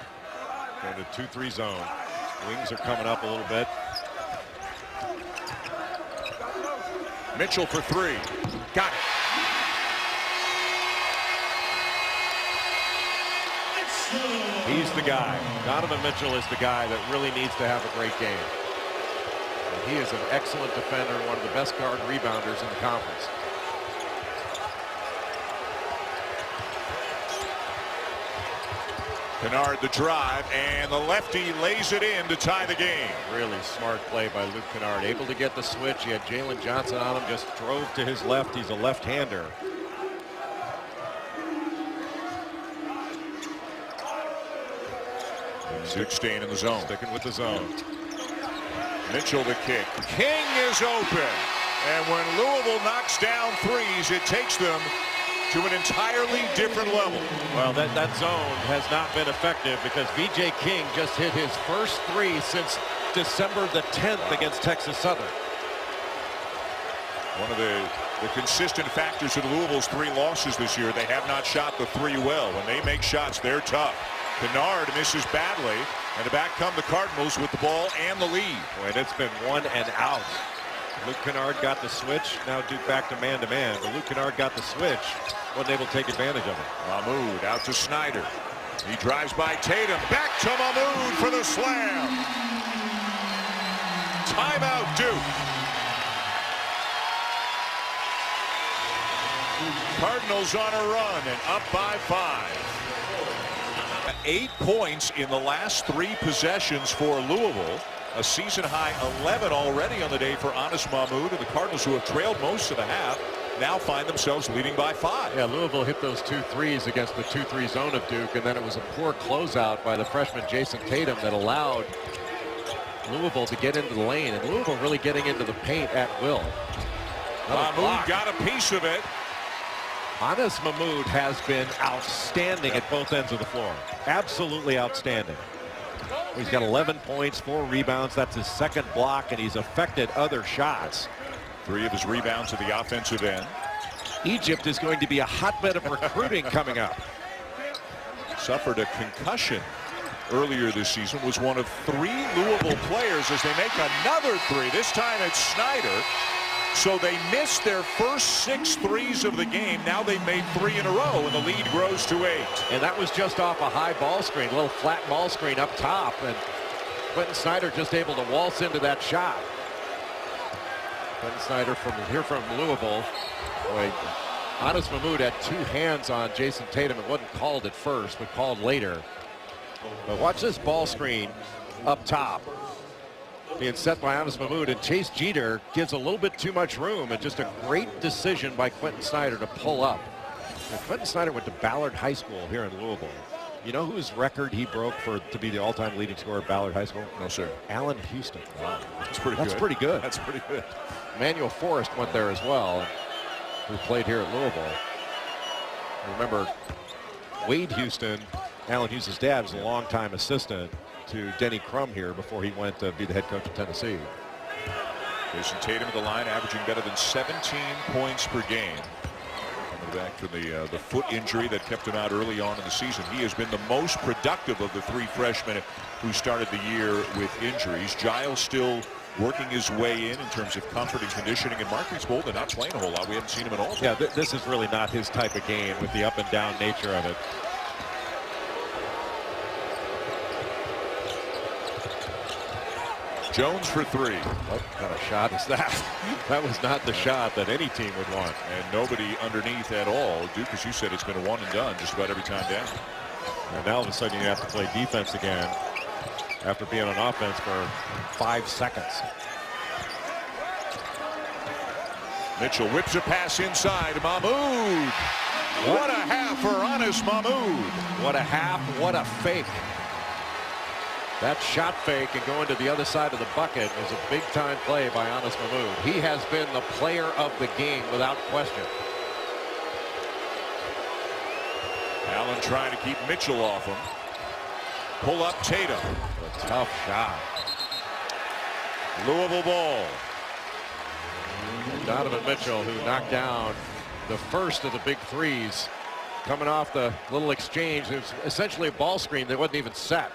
Going to 2-3 zone. Wings are coming up a little bit. Mitchell for 3. Got it. He's the guy. Donovan Mitchell is the guy that really needs to have a great game. And he is an excellent defender and one of the best guard rebounders in the conference. Kennard the drive, and the lefty lays it in to tie the game. Really smart play by Luke Kennard. Able to get the switch. He had Jalen Johnson on him. Just drove to his left. He's a left-hander. Duke staying in the zone. Sticking with the zone. Mitchell the kick. King is open. And when Louisville knocks down threes, it takes them to an entirely different level. Well, that zone has not been effective because V.J. King just hit his first three since December the 10th against Texas Southern. One of the consistent factors in Louisville's 3 losses this year, they have not shot the 3 well. When they make shots, they're tough. Kennard misses badly, and back come the Cardinals with the ball and the lead. Boy, and it's been 1 and out. Luke Kennard got the switch. Now Duke back to man-to-man. But Luke Kennard got the switch. Wasn't able to take advantage of it. Mahmoud out to Snyder. He drives by Tatum. Back to Mahmoud for the slam. Timeout Duke. Cardinals on a run and up by 5. 8 points in the last 3 possessions for Louisville. A season high 11 already on the day for Anas Mahmoud, and the Cardinals, who have trailed most of the half, now find themselves leading by 5. Yeah, Louisville hit those 2 threes against the 2-3 zone of Duke, and then it was a poor closeout by the freshman Jason Tatum that allowed Louisville to get into the lane, and Louisville really getting into the paint at will. Mahmoud got a piece of it. Anas Mahmoud has been outstanding at both ends of the floor. Absolutely outstanding. He's got 11 points, 4 rebounds. That's his 2nd block, and he's affected other shots. 3 of his rebounds at the offensive end. Egypt is going to be a hotbed of recruiting coming up. Suffered a concussion earlier this season. Was one of 3 Louisville players as they make another 3. This time it's Snyder. So they missed their first 6 threes of the game. Now they've made 3 in a row, and the lead grows to 8. And that was just off a high ball screen, a little flat ball screen up top, and Quentin Snyder just able to waltz into that shot. Quentin Snyder from Louisville. Boy, Anas Mahmoud had 2 hands on Jason Tatum. It wasn't called at first, but called later. But watch this ball screen up top being set by Anas Mahmoud, and Chase Jeter gives a little bit too much room, and just a great decision by Quentin Snyder to pull up. And Quentin Snyder went to Ballard High School here in Louisville. You know whose record he broke to be the all-time leading scorer at Ballard High School? No, sir. Allen Houston. Wow. That's pretty good. That's pretty good. Emmanuel Forrest went there as well, who played here at Louisville. Remember, Wade Houston, Allen Houston's dad, was a longtime assistant to Denny Crum here before he went to be the head coach of Tennessee. Jason Tatum at the line, averaging better than 17 points per game. Coming back from the foot injury that kept him out early on in the season. He has been the most productive of the 3 freshmen who started the year with injuries. Giles still working his way in terms of comfort and conditioning, and Marquise Bolden not playing a whole lot. We haven't seen him at all. Yeah, this is really not his type of game with the up and down nature of it. Jones for 3. What kind of shot is that? That was not the shot that any team would want. And nobody underneath at all. Duke, as you said, it's been a 1 and done just about every time down. And now all of a sudden you have to play defense again after being on offense for 5 seconds. Mitchell whips a pass inside. Mahmoud. What a half for Anas Mahmoud. What a half, what a fake. That shot fake and going to the other side of the bucket was a big-time play by Anas Mahmoud. He has been the player of the game without question. Allen trying to keep Mitchell off him. Pull up Tatum. A tough shot. Louisville ball. Donovan Mitchell, who knocked down the first of the big threes, coming off the little exchange. It was essentially a ball screen that wasn't even set.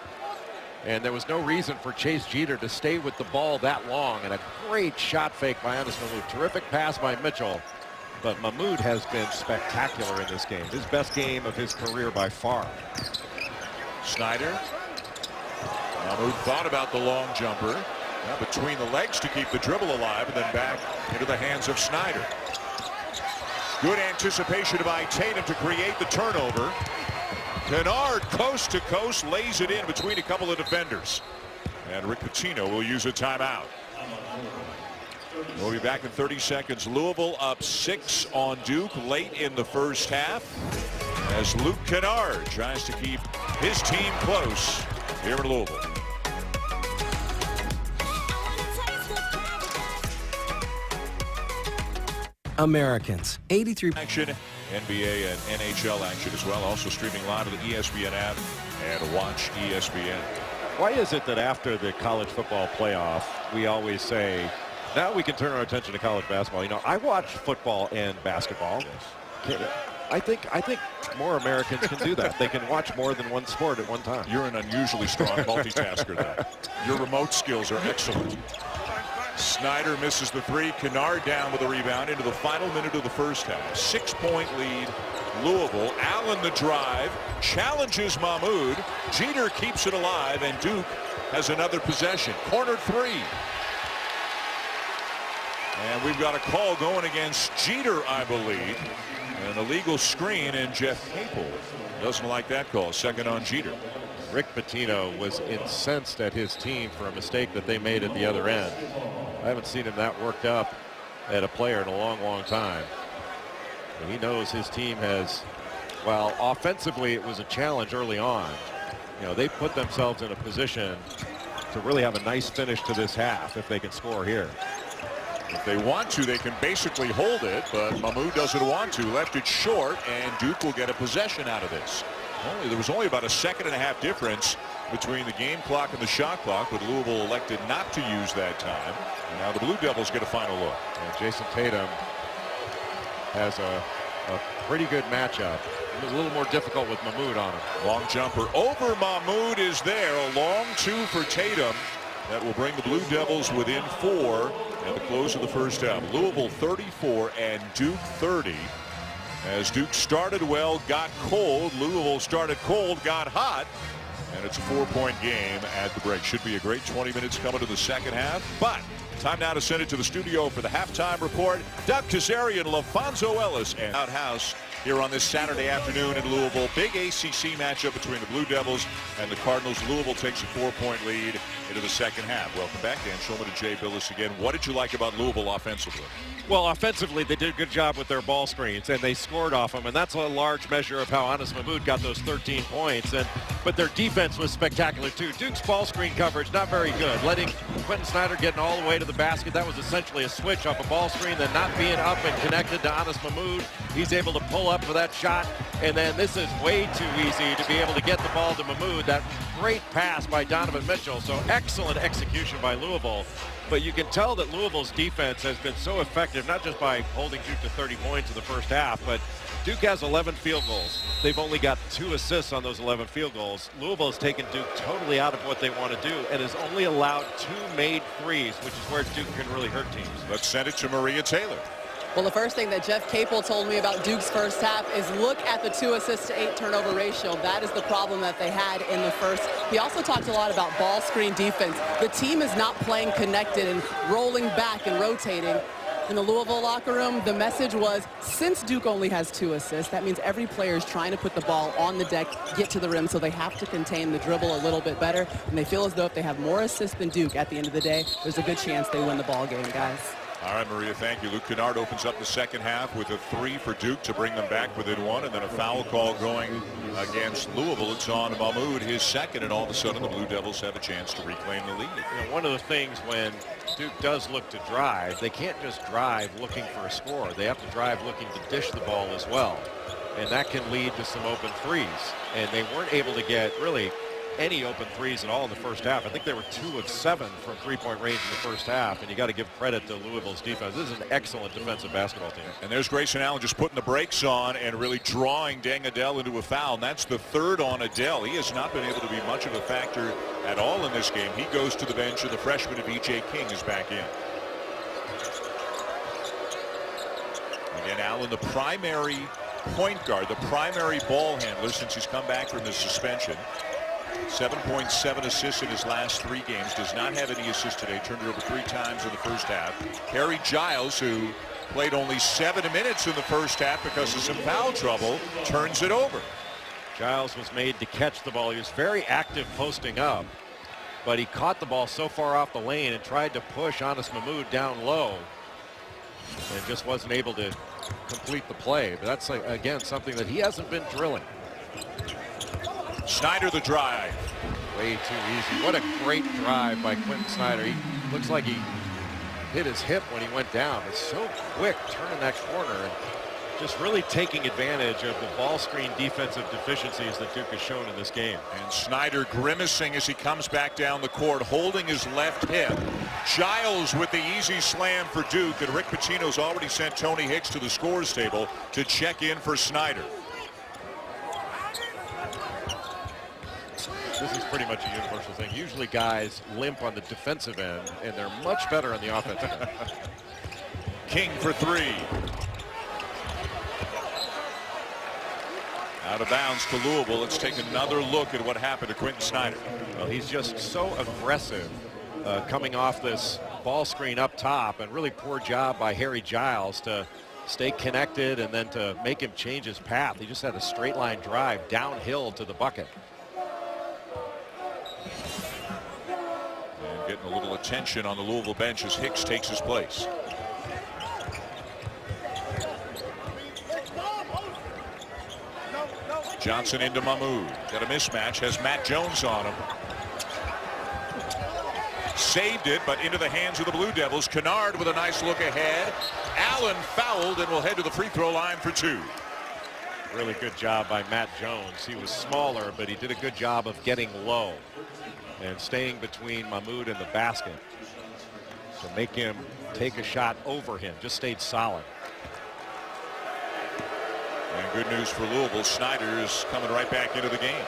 And there was no reason for Chase Jeter to stay with the ball that long. And a great shot fake by Anas Mahmoud. Terrific pass by Mitchell. But Mahmoud has been spectacular in this game. His best game of his career by far. Snyder. Mahmoud thought about the long jumper. Now between the legs to keep the dribble alive, and then back into the hands of Snyder. Good anticipation by Tatum to create the turnover. Kennard coast to coast lays it in between a couple of defenders. And Rick Pitino will use a timeout. We'll be back in 30 seconds. Louisville up 6 on Duke late in the first half as Luke Kennard tries to keep his team close here in Louisville. Americans, 83 Action, NBA and NHL action as well. Also streaming live on the ESPN app and watch ESPN. Why is it that after the college football playoff, we always say, now we can turn our attention to college basketball? You know, I watch football and basketball. I think more Americans can do that. They can watch more than one sport at one time. You're an unusually strong multitasker there. Your remote skills are excellent. Snyder misses the three. Kennard down with a rebound into the final minute of the first half. 6-point lead, Louisville. Allen the drive, challenges Mahmoud. Jeter keeps it alive, and Duke has another possession. Corner three. And we've got a call going against Jeter, I believe. An illegal screen, and Jeff Capel doesn't like that call. Second on Jeter. Rick Pitino was incensed at his team for a mistake that they made at the other end. I haven't seen him that worked up at a player in a long time. And he knows his team has, well, offensively it was a challenge early on. You know, they put themselves in a position to really have a nice finish to this half if they can score here. If they want to, they can basically hold it, but Mahmoud doesn't want to. Left it short, and Duke will get a possession out of this. There was only about a second-and-a-half difference between the game clock and the shot clock, but Louisville elected not to use that time. And now the Blue Devils get a final look. And Jason Tatum has a pretty good matchup. It was a little more difficult with Mahmoud on him. Long jumper over Mahmoud is there. A long two for Tatum. That will bring the Blue Devils within 4 at the close of the first half. Louisville 34 and Duke 30. As Duke started well, got cold. Louisville started cold, got hot. And it's a 4-point game at the break. Should be a great 20 minutes coming to the second half. But time now to send it to the studio for the halftime report. Doug Kazarian, LaFonso Ellis, and Outhouse here on this Saturday afternoon in Louisville. Big ACC matchup between the Blue Devils and the Cardinals. Louisville takes a 4-point lead into the second half. Welcome back, Dan Shulman and Jay Billis again. What did you like about Louisville offensively? Well, offensively, they did a good job with their ball screens, and they scored off them, and that's a large measure of how Anas Mahmoud got those 13 points. But their defense was spectacular, too. Duke's ball screen coverage, not very good. Letting Quentin Snyder getting all the way to the basket, that was essentially a switch off a ball screen, then not being up and connected to Anas Mahmoud. He's able to pull up for that shot, and then this is way too easy to be able to get the ball to Mahmoud. That great pass by Donovan Mitchell, so excellent execution by Louisville. But you can tell that Louisville's defense has been so effective, not just by holding Duke to 30 points in the first half, but Duke has 11 field goals. They've only got 2 assists on those 11 field goals. Louisville has taken Duke totally out of what they want to do and has only allowed 2 made threes, which is where Duke can really hurt teams. Let's send it to Maria Taylor. Well, the first thing that Jeff Capel told me about Duke's first half is look at the 2 assists to 8 turnover ratio. That is the problem that they had in the first. He also talked a lot about ball screen defense. The team is not playing connected and rolling back and rotating. In the Louisville locker room, the message was, since Duke only has 2 assists, that means every player is trying to put the ball on the deck, get to the rim, so they have to contain the dribble a little bit better. And they feel as though if they have more assists than Duke at the end of the day, there's a good chance they win the ball game, guys. All right, Maria, thank you. Luke Kennard opens up the second half with a 3 for Duke to bring them back within 1, and then a foul call going against Louisville. It's on Mahmoud, his second, and all of a sudden the Blue Devils have a chance to reclaim the lead. You know, one of the things when Duke does look to drive, they can't just drive looking for a score. They have to drive looking to dish the ball as well, and that can lead to some open threes. And they weren't able to get really any open threes at all in the first half. I think they were 2 of 7 from 3-point range in the first half, and you got to give credit to Louisville's defense. This is an excellent defensive basketball team. And there's Grayson Allen just putting the brakes on and really drawing Deng Adele into a foul. And that's the 3rd on Adele. He has not been able to be much of a factor at all in this game. He goes to the bench, and the freshman of E.J. King is back in. Again, Allen, the primary point guard, the primary ball handler since he's come back from the suspension. 7.7 assists in his last 3 games. Does not have any assists today. Turned it over 3 times in the first half. Harry Giles, who played only 7 minutes in the first half because of some foul trouble, turns it over. Giles was made to catch the ball. He was very active posting up, but he caught the ball so far off the lane and tried to push Anas Mahmoud down low and just wasn't able to complete the play. But that's, again, something that he hasn't been drilling. Snyder the drive. Way too easy. What a great drive by Quentin Snyder. He looks like he hit his hip when he went down. It's so quick turning that corner and just really taking advantage of the ball screen defensive deficiencies that Duke has shown in this game. And Snyder grimacing as he comes back down the court, holding his left hip. Giles with the easy slam for Duke, and Rick Pitino's already sent Tony Hicks to the scores table to check in for Snyder. This is pretty much a universal thing. Usually guys limp on the defensive end, and they're much better on the offensive end. King for three. Out of bounds to Louisville. Let's take another look at what happened to Quentin Snyder. Well, he's just so aggressive coming off this ball screen up top, and really poor job by Harry Giles to stay connected and then to make him change his path. He just had a straight line drive downhill to the bucket. And getting a little attention on the Louisville bench as Hicks takes his place. Johnson into Mahmoud. Got a mismatch. Has Matt Jones on him. Saved it, but into the hands of the Blue Devils. Kennard with a nice look ahead. Allen fouled and will head to the free throw line for two. Really good job by Matt Jones. He was smaller, but he did a good job of getting low and staying between Mahmoud and the basket to make him take a shot over him. Just stayed solid. And good news for Louisville. Snyder is coming right back into the game.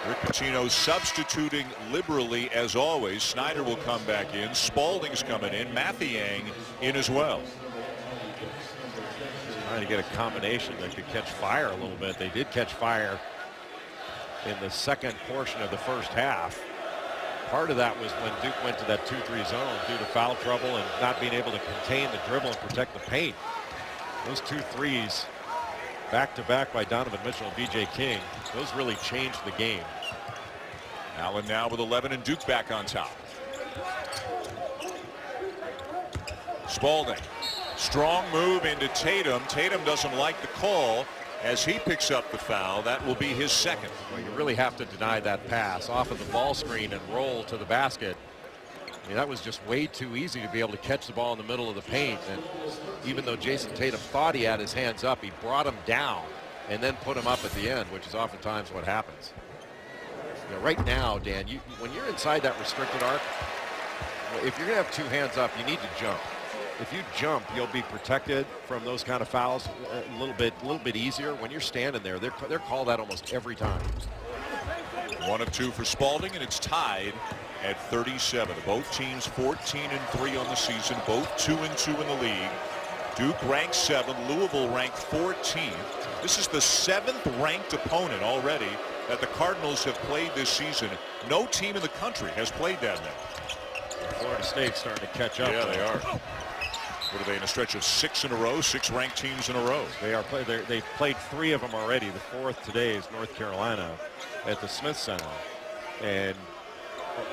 Rick Pitino substituting liberally as always. Snyder will come back in. Spalding's coming in. Mathiang in as well. Trying to get a combination that could catch fire a little bit. They did catch fire in the second portion of the first half. Part of that was when Duke went to that 2-3 zone due to foul trouble and not being able to contain the dribble and protect the paint. Those 2 threes back to back by Donovan Mitchell and B.J. King, those really changed the game. Allen now with 11 and Duke back on top. Spalding. Strong move into Tatum. Tatum doesn't like the call as he picks up the foul. That will be his second. Well, you really have to deny that pass off of the ball screen and roll to the basket. I mean, that was just way too easy to be able to catch the ball in the middle of the paint. And even though Jason Tatum thought he had his hands up, he brought him down and then put him up at the end, which is oftentimes what happens. You know, right now, Dan, when you're inside that restricted arc, if you're going to have 2 hands up, you need to jump. If you jump, you'll be protected from those kind of fouls a little bit easier. When you're standing there, they're called out almost every time. 1 of 2 for Spalding, and it's tied at 37. Both teams 14 and 3 on the season, both 2 and 2 in the league. Duke ranked 7, Louisville ranked 14th. This is the 7th ranked opponent already that the Cardinals have played this season. No team in the country has played that many. Florida State starting to catch up. Yeah, they are. What are they, in a stretch of 6 in a row, 6 ranked teams in a row? They are. They've played 3 of them already. The 4th today is North Carolina at the Smith Center. And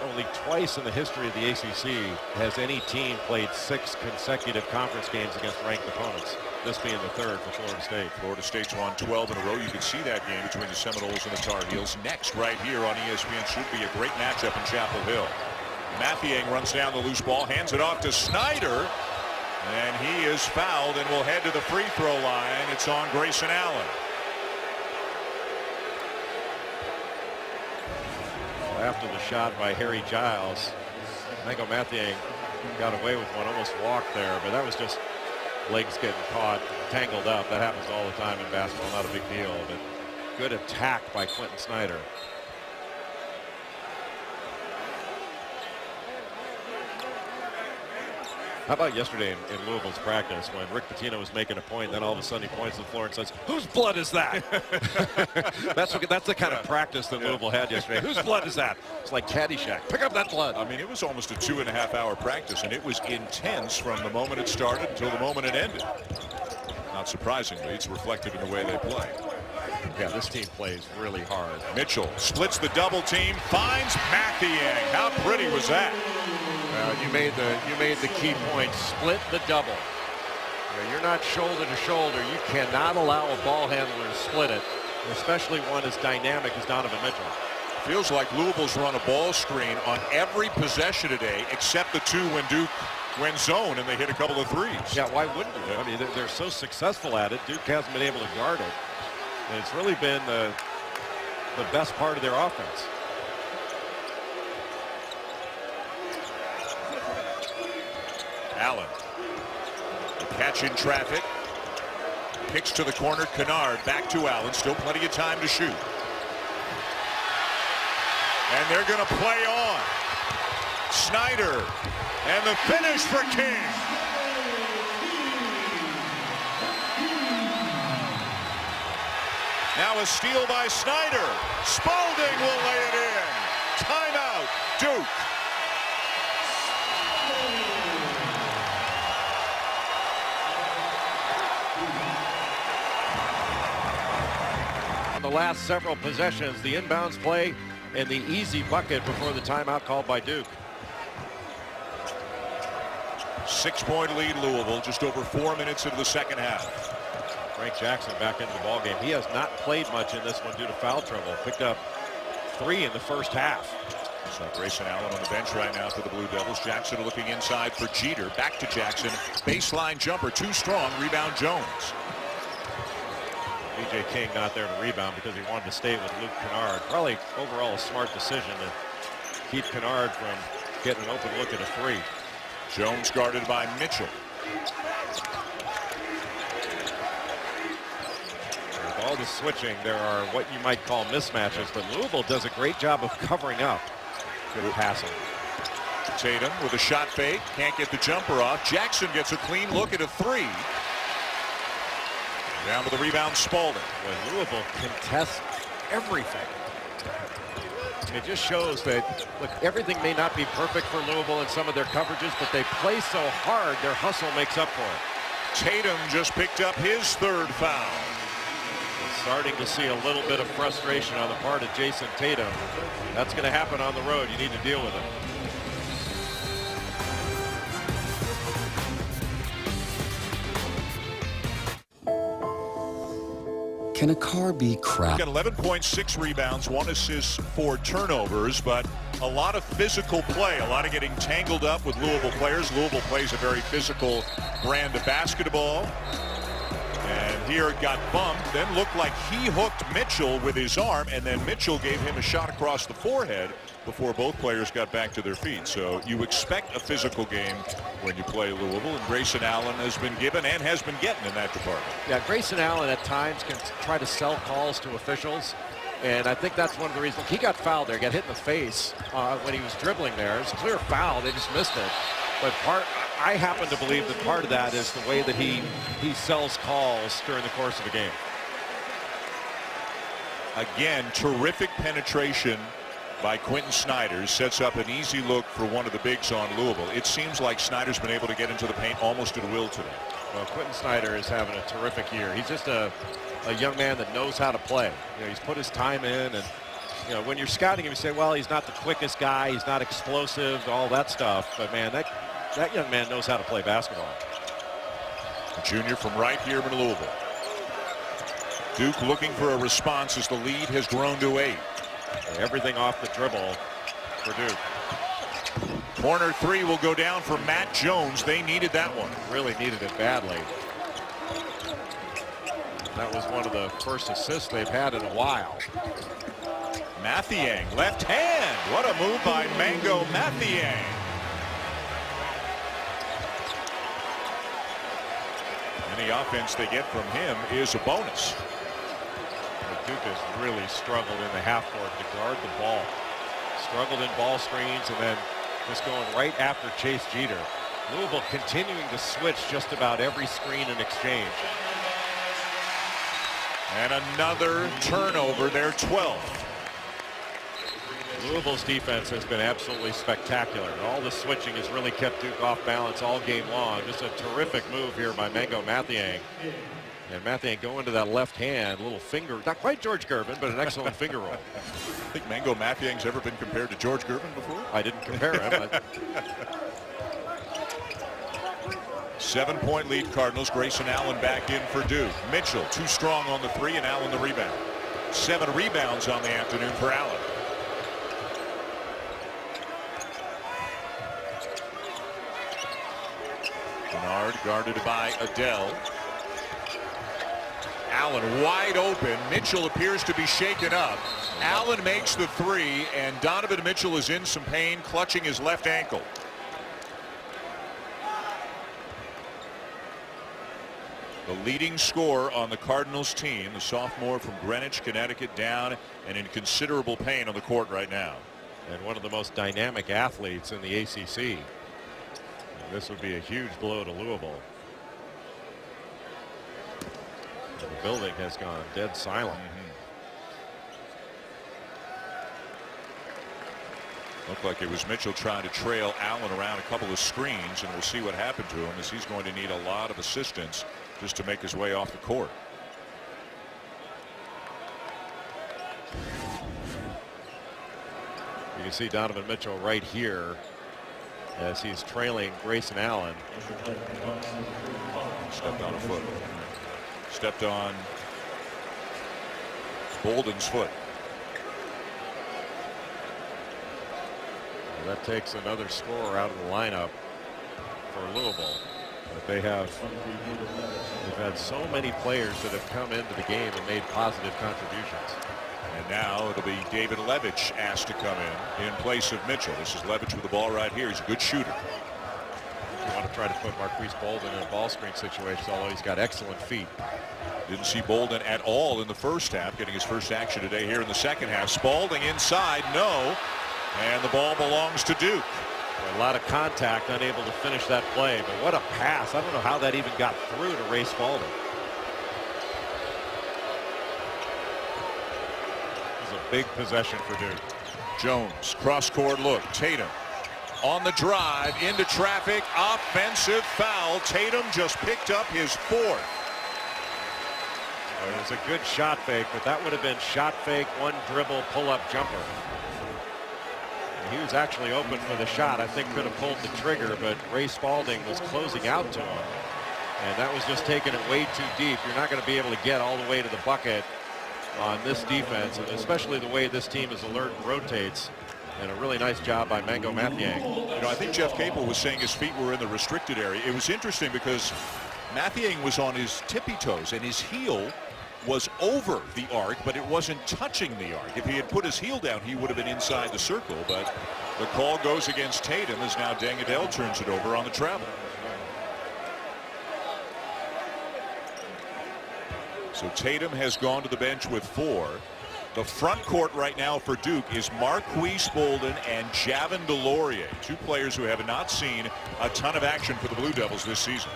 only twice in the history of the ACC has any team played 6 consecutive conference games against ranked opponents. This being the 3rd for Florida State. Florida State's won 12 in a row. You can see that game between the Seminoles and the Tar Heels. Next, right here on ESPN, should be a great matchup in Chapel Hill. Mathiang runs down the loose ball, hands it off to Snyder. And he is fouled and will head to the free throw line. It's on Grayson Allen. Well, after the shot by Harry Giles, I think Mathiang got away with one, almost walked there, but that was just legs getting caught, tangled up. That happens all the time in basketball, not a big deal, but good attack by Quentin Snyder. How about yesterday in Louisville's practice when Rick Pitino was making a point, then all of a sudden he points to the floor and says, "Whose blood is that?" That's the kind of practice that Louisville had yesterday. Whose blood is that? It's like Caddyshack. Pick up that blood. I mean, it was almost a 2.5-hour practice, and it was intense from the moment it started until the moment it ended. Not surprisingly, it's reflected in the way they play. Yeah, this team plays really hard. Mitchell splits the double team, finds Mathiang. How pretty was that? You made the key point. Split the double. You're not shoulder to shoulder. You cannot allow a ball handler to split it. especially one as dynamic as Donovan Mitchell. Feels like Louisville's run a ball screen on every possession today except the two when Duke went zone and they hit a couple of threes. Yeah, why wouldn't you? I mean, they're so successful at it. Duke hasn't been able to guard it. And it's really been the best part of their offense. Allen. The catch in traffic. Kicks to the corner. Kennard back to Allen. Still plenty of time to shoot. And they're going to play on. Snyder. And the finish for King. Now a steal by Snyder. Spalding will lay it in. Timeout, Duke. On the last several possessions, the inbounds play and the easy bucket before the timeout called by Duke. 6-point lead Louisville, just over 4 minutes into the second half. Frank Jackson back into the ballgame. He has not played much in this one due to foul trouble. Picked up 3 in the first half. So Grayson Allen on the bench right now for the Blue Devils. Jackson looking inside for Jeter. Back to Jackson. Baseline jumper, too strong. Rebound Jones. B.J. King not there to rebound because he wanted to stay with Luke Kennard. Probably overall a smart decision to keep Kennard from getting an open look at a 3. Jones guarded by Mitchell. With all the switching, there are what you might call mismatches, but Louisville does a great job of covering up. Good passing. Tatum with a shot fake. Can't get the jumper off. Jackson gets a clean look at a 3. Down to the rebound, Spalding. When Louisville contests everything. It just shows that, look, everything may not be perfect for Louisville in some of their coverages, but they play so hard, their hustle makes up for it. Tatum just picked up his 3rd foul. Starting to see a little bit of frustration on the part of Jason Tatum. That's going to happen on the road. You need to deal with it. Can a car be crap? Got 11.6 rebounds, 1 assist, 4 turnovers, but a lot of physical play, a lot of getting tangled up with Louisville players. Louisville plays a very physical brand of basketball. And here it got bumped, then looked like he hooked Mitchell with his arm, and then Mitchell gave him a shot across the forehead before both players got back to their feet. So you expect a physical game when you play Louisville, and Grayson Allen has been given and has been getting in that department. Yeah, Grayson Allen at times can try to sell calls to officials, and I think that's one of the reasons. He got fouled there, got hit in the face when he was dribbling there. It's a clear foul, they just missed it. But I happen to believe that part of that is the way that he sells calls during the course of the game. Again, terrific penetration by Quentin Snyder. Sets up an easy look for one of the bigs on Louisville. It seems like Snyder's been able to get into the paint almost at will today. Well, Quentin Snyder is having a terrific year. He's just a young man that knows how to play. You know, he's put his time in, and you know, when you're scouting him, you say, well, he's not the quickest guy, he's not explosive, all that stuff. But man, that young man knows how to play basketball. A junior from right here in Louisville. Duke looking for a response as the lead has grown to 8. Everything off the dribble for Duke. Corner 3 will go down for Matt Jones. They needed that one. Really needed it badly. That was one of the first assists they've had in a while. Mathiang, left hand. What a move by Mango Mathiang. Any offense they get from him is a bonus. Duke has really struggled in the half court to guard the ball. Struggled in ball screens and then just going right after Chase Jeter. Louisville continuing to switch just about every screen and exchange. And another turnover, their 12th. Louisville's defense has been absolutely spectacular. All the switching has really kept Duke off balance all game long. Just a terrific move here by Mango Mathiang. And Mathiang going to that left hand, little finger, not quite George Gervin, but an excellent finger roll. I think Mango Mathiang's ever been compared to George Gervin before? I didn't compare him. 7-point lead Cardinals. Grayson Allen back in for Duke. Mitchell too strong on the 3 and Allen the rebound. 7 rebounds on the afternoon for Allen. Bernard guarded by Adele. Allen wide open. Mitchell appears to be shaken up. Allen makes the 3, and Donovan Mitchell is in some pain, clutching his left ankle. The leading scorer on the Cardinals team, the sophomore from Greenwich, Connecticut, down and in considerable pain on the court right now. And one of the most dynamic athletes in the ACC. And this would be a huge blow to Louisville. And the building has gone dead silent. Looked like it was Mitchell trying to trail Allen around a couple of screens, and we'll see what happened to him, as he's going to need a lot of assistance just to make his way off the court. You can see Donovan Mitchell right here as he's trailing Grayson Allen. Stepped on a foot. Stepped on Bolden's foot. Well, that takes another scorer out of the lineup for Louisville. But they've had so many players that have come into the game and made positive contributions. And now it'll be David Levitch asked to come in place of Mitchell. This is Levitch with the ball right here. He's a good shooter. You want to try to put Marquise Bolden in a ball screen situation, although he's got excellent feet. Didn't see Bolden at all in the first half, getting his first action today here in the second half. Spalding inside, no. And the ball belongs to Duke. A lot of contact, unable to finish that play, but what a pass. I don't know how that even got through to Ray Spalding. This is a big possession for Duke. Jones, cross-court look. Tatum on the drive into traffic. Offensive foul. Tatum just picked up his 4th. It was a good shot fake, but that would have been shot fake, one dribble, pull-up jumper. He was actually open for the shot. I think could have pulled the trigger, but Ray Spalding was closing out to him. And that was just taking it way too deep. You're not going to be able to get all the way to the bucket on this defense, and especially the way this team is alert and rotates. And a really nice job by Mango Mathiang. You know, I think Jeff Capel was saying his feet were in the restricted area. It was interesting because Mathiang was on his tippy toes, and his heel was over the arc, but it wasn't touching the arc. If he had put his heel down, he would have been inside the circle, but the call goes against Tatum as now Dangadell turns it over on the travel. So Tatum has gone to the bench with 4. The front court right now for Duke is Marquise Bolden and Javin DeLaurier, 2 players who have not seen a ton of action for the Blue Devils this season.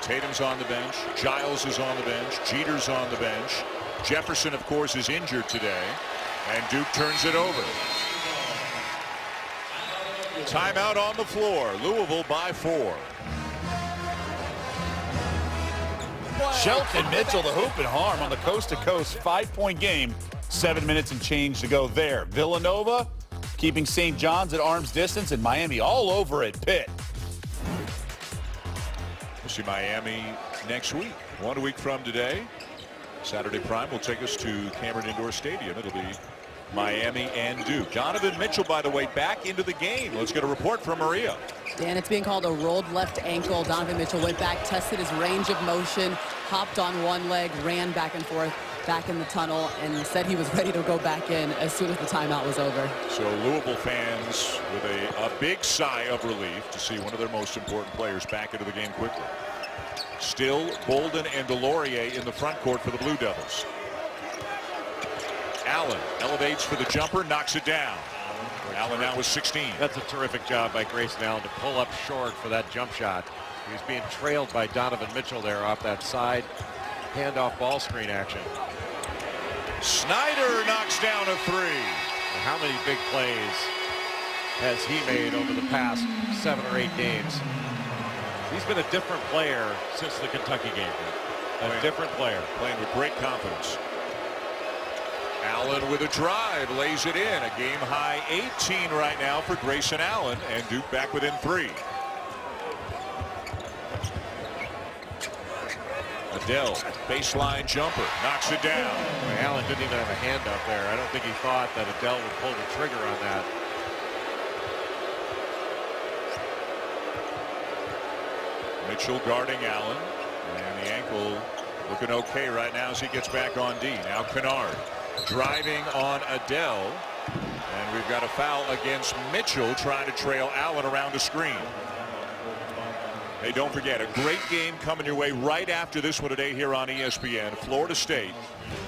Tatum's on the bench. Giles is on the bench. Jeter's on the bench. Jefferson, of course, is injured today. And Duke turns it over. Timeout on the floor. Louisville by 4. Shelton Mitchell, the hoop and harm on the coast-to-coast 5-point game. 7 minutes and change to go there. Villanova keeping St. John's at arm's distance, and Miami all over it. Pitt. We'll see Miami next week. 1 week from today. Saturday Prime will take us to Cameron Indoor Stadium. It'll be Miami and Duke. Donovan Mitchell, by the way, back into the game. Let's get a report from Maria. Dan, it's being called a rolled left ankle. Donovan Mitchell went back, tested his range of motion, hopped on one leg, ran back and forth, back in the tunnel, and said he was ready to go back in as soon as the timeout was over. So Louisville fans with a big sigh of relief to see one of their most important players back into the game quickly. Still Bolden and DeLaurier in the front court for the Blue Devils. Allen elevates for the jumper, knocks it down. Allen now with 16. That's a terrific job by Grayson Allen to pull up short for that jump shot. He's being trailed by Donovan Mitchell there off that side handoff ball screen action. Snyder knocks down a 3. How many big plays has he made over the past 7 or 8 games? He's been a different player since the Kentucky game. A different player. Playing with great confidence. Allen with a drive, lays it in. A game high 18 right now for Grayson Allen, and Duke back within 3. Adele, baseline jumper, knocks it down. Allen didn't even have a hand up there. I don't think he thought that Adele would pull the trigger on that. Mitchell guarding Allen, and the ankle looking okay right now as he gets back on D. Now Kennard driving on Adele, and we've got a foul against Mitchell trying to trail Allen around the screen. Hey, don't forget, a great game coming your way right after this one today here on ESPN. Florida State,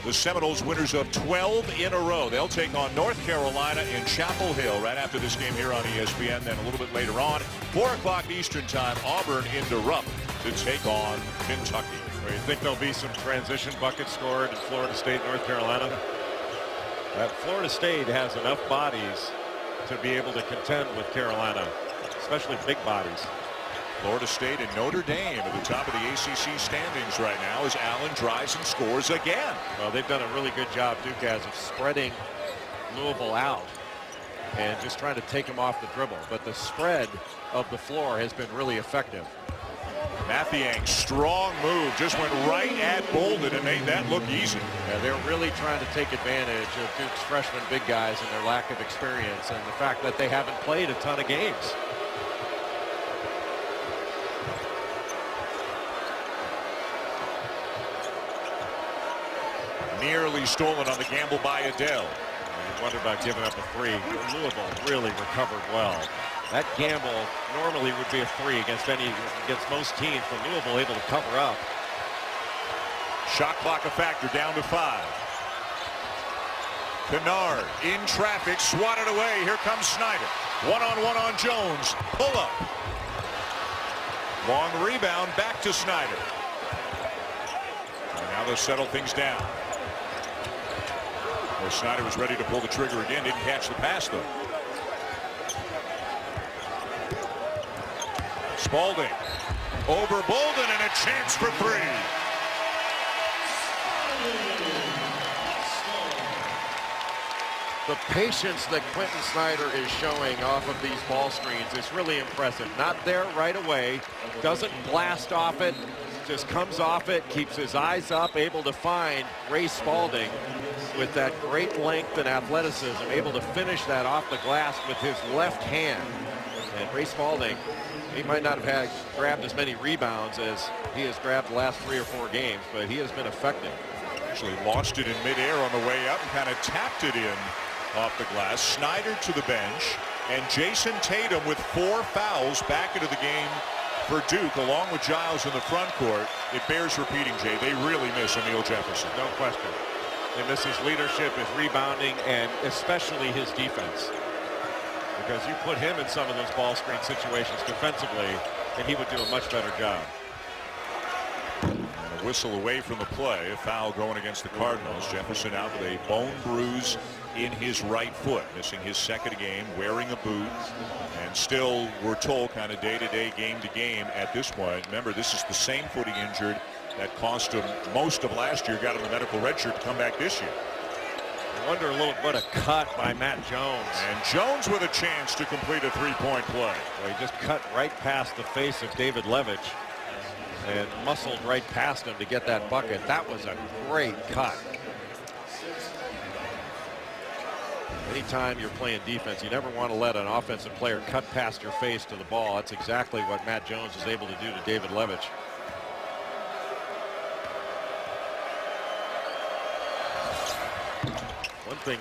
the Seminoles winners of 12 in a row. They'll take on North Carolina in Chapel Hill right after this game here on ESPN. Then a little bit later on, 4 o'clock Eastern time, Auburn into Rupp to take on Kentucky. You think there'll be some transition buckets scored in Florida State, North Carolina? Florida State has enough bodies to be able to contend with Carolina, especially big bodies. Florida State and Notre Dame at the top of the ACC standings right now as Allen drives and scores again. Well, they've done a really good job, Duke has, of spreading Louisville out and just trying to take them off the dribble. But the spread of the floor has been really effective. Mathiang, strong move, just went right at Bolden and made that look easy. Yeah, they're really trying to take advantage of Duke's freshman big guys and their lack of experience and the fact that they haven't played a ton of games. Nearly stolen on the gamble by Adele. You wonder about giving up a 3. Louisville really recovered well. That gamble normally would be a 3 against most teams, but Louisville able to cover up. Shot clock a factor, down to 5. Kennard in traffic, swatted away. Here comes Snyder. One-on-one on Jones. Pull up. Long rebound, back to Snyder. And now they'll settle things down. Well, Snyder was ready to pull the trigger again. Didn't catch the pass, though. Spalding over Bolden and a chance for 3. The patience that Quentin Snyder is showing off of these ball screens is really impressive. Not there right away, doesn't blast off it, just comes off it, keeps his eyes up, able to find Ray Spalding with that great length and athleticism, able to finish that off the glass with his left hand. And Ray Spalding, he might not have grabbed as many rebounds as he has grabbed the last 3 or 4 games, but he has been effective. Actually launched it in midair on the way up and kind of tapped it in off the glass. Snyder to the bench, and Jason Tatum with 4 fouls back into the game for Duke, along with Giles in the front court. It bears repeating, Jay, they really miss Emil Jefferson. No question. They miss his leadership, his rebounding, and especially his defense. Because you put him in some of those ball screen situations defensively, and he would do a much better job. And a whistle away from the play. A foul going against the Cardinals. Jefferson out with a bone bruise in his right foot, missing his 2nd game, wearing a boot, and still, we're told, kind of day-to-day, game-to-game at this point. Remember, this is the same foot he injured that cost him most of last year, got him the medical red shirt to come back this year. I wonder a little what a cut by Matt Jones. And Jones with a chance to complete a 3-point play. Well, he just cut right past the face of David Levitch and muscled right past him to get that bucket. That was a great cut. Anytime you're playing defense, you never want to let an offensive player cut past your face to the ball. That's exactly what Matt Jones was able to do to David Levitch. One thing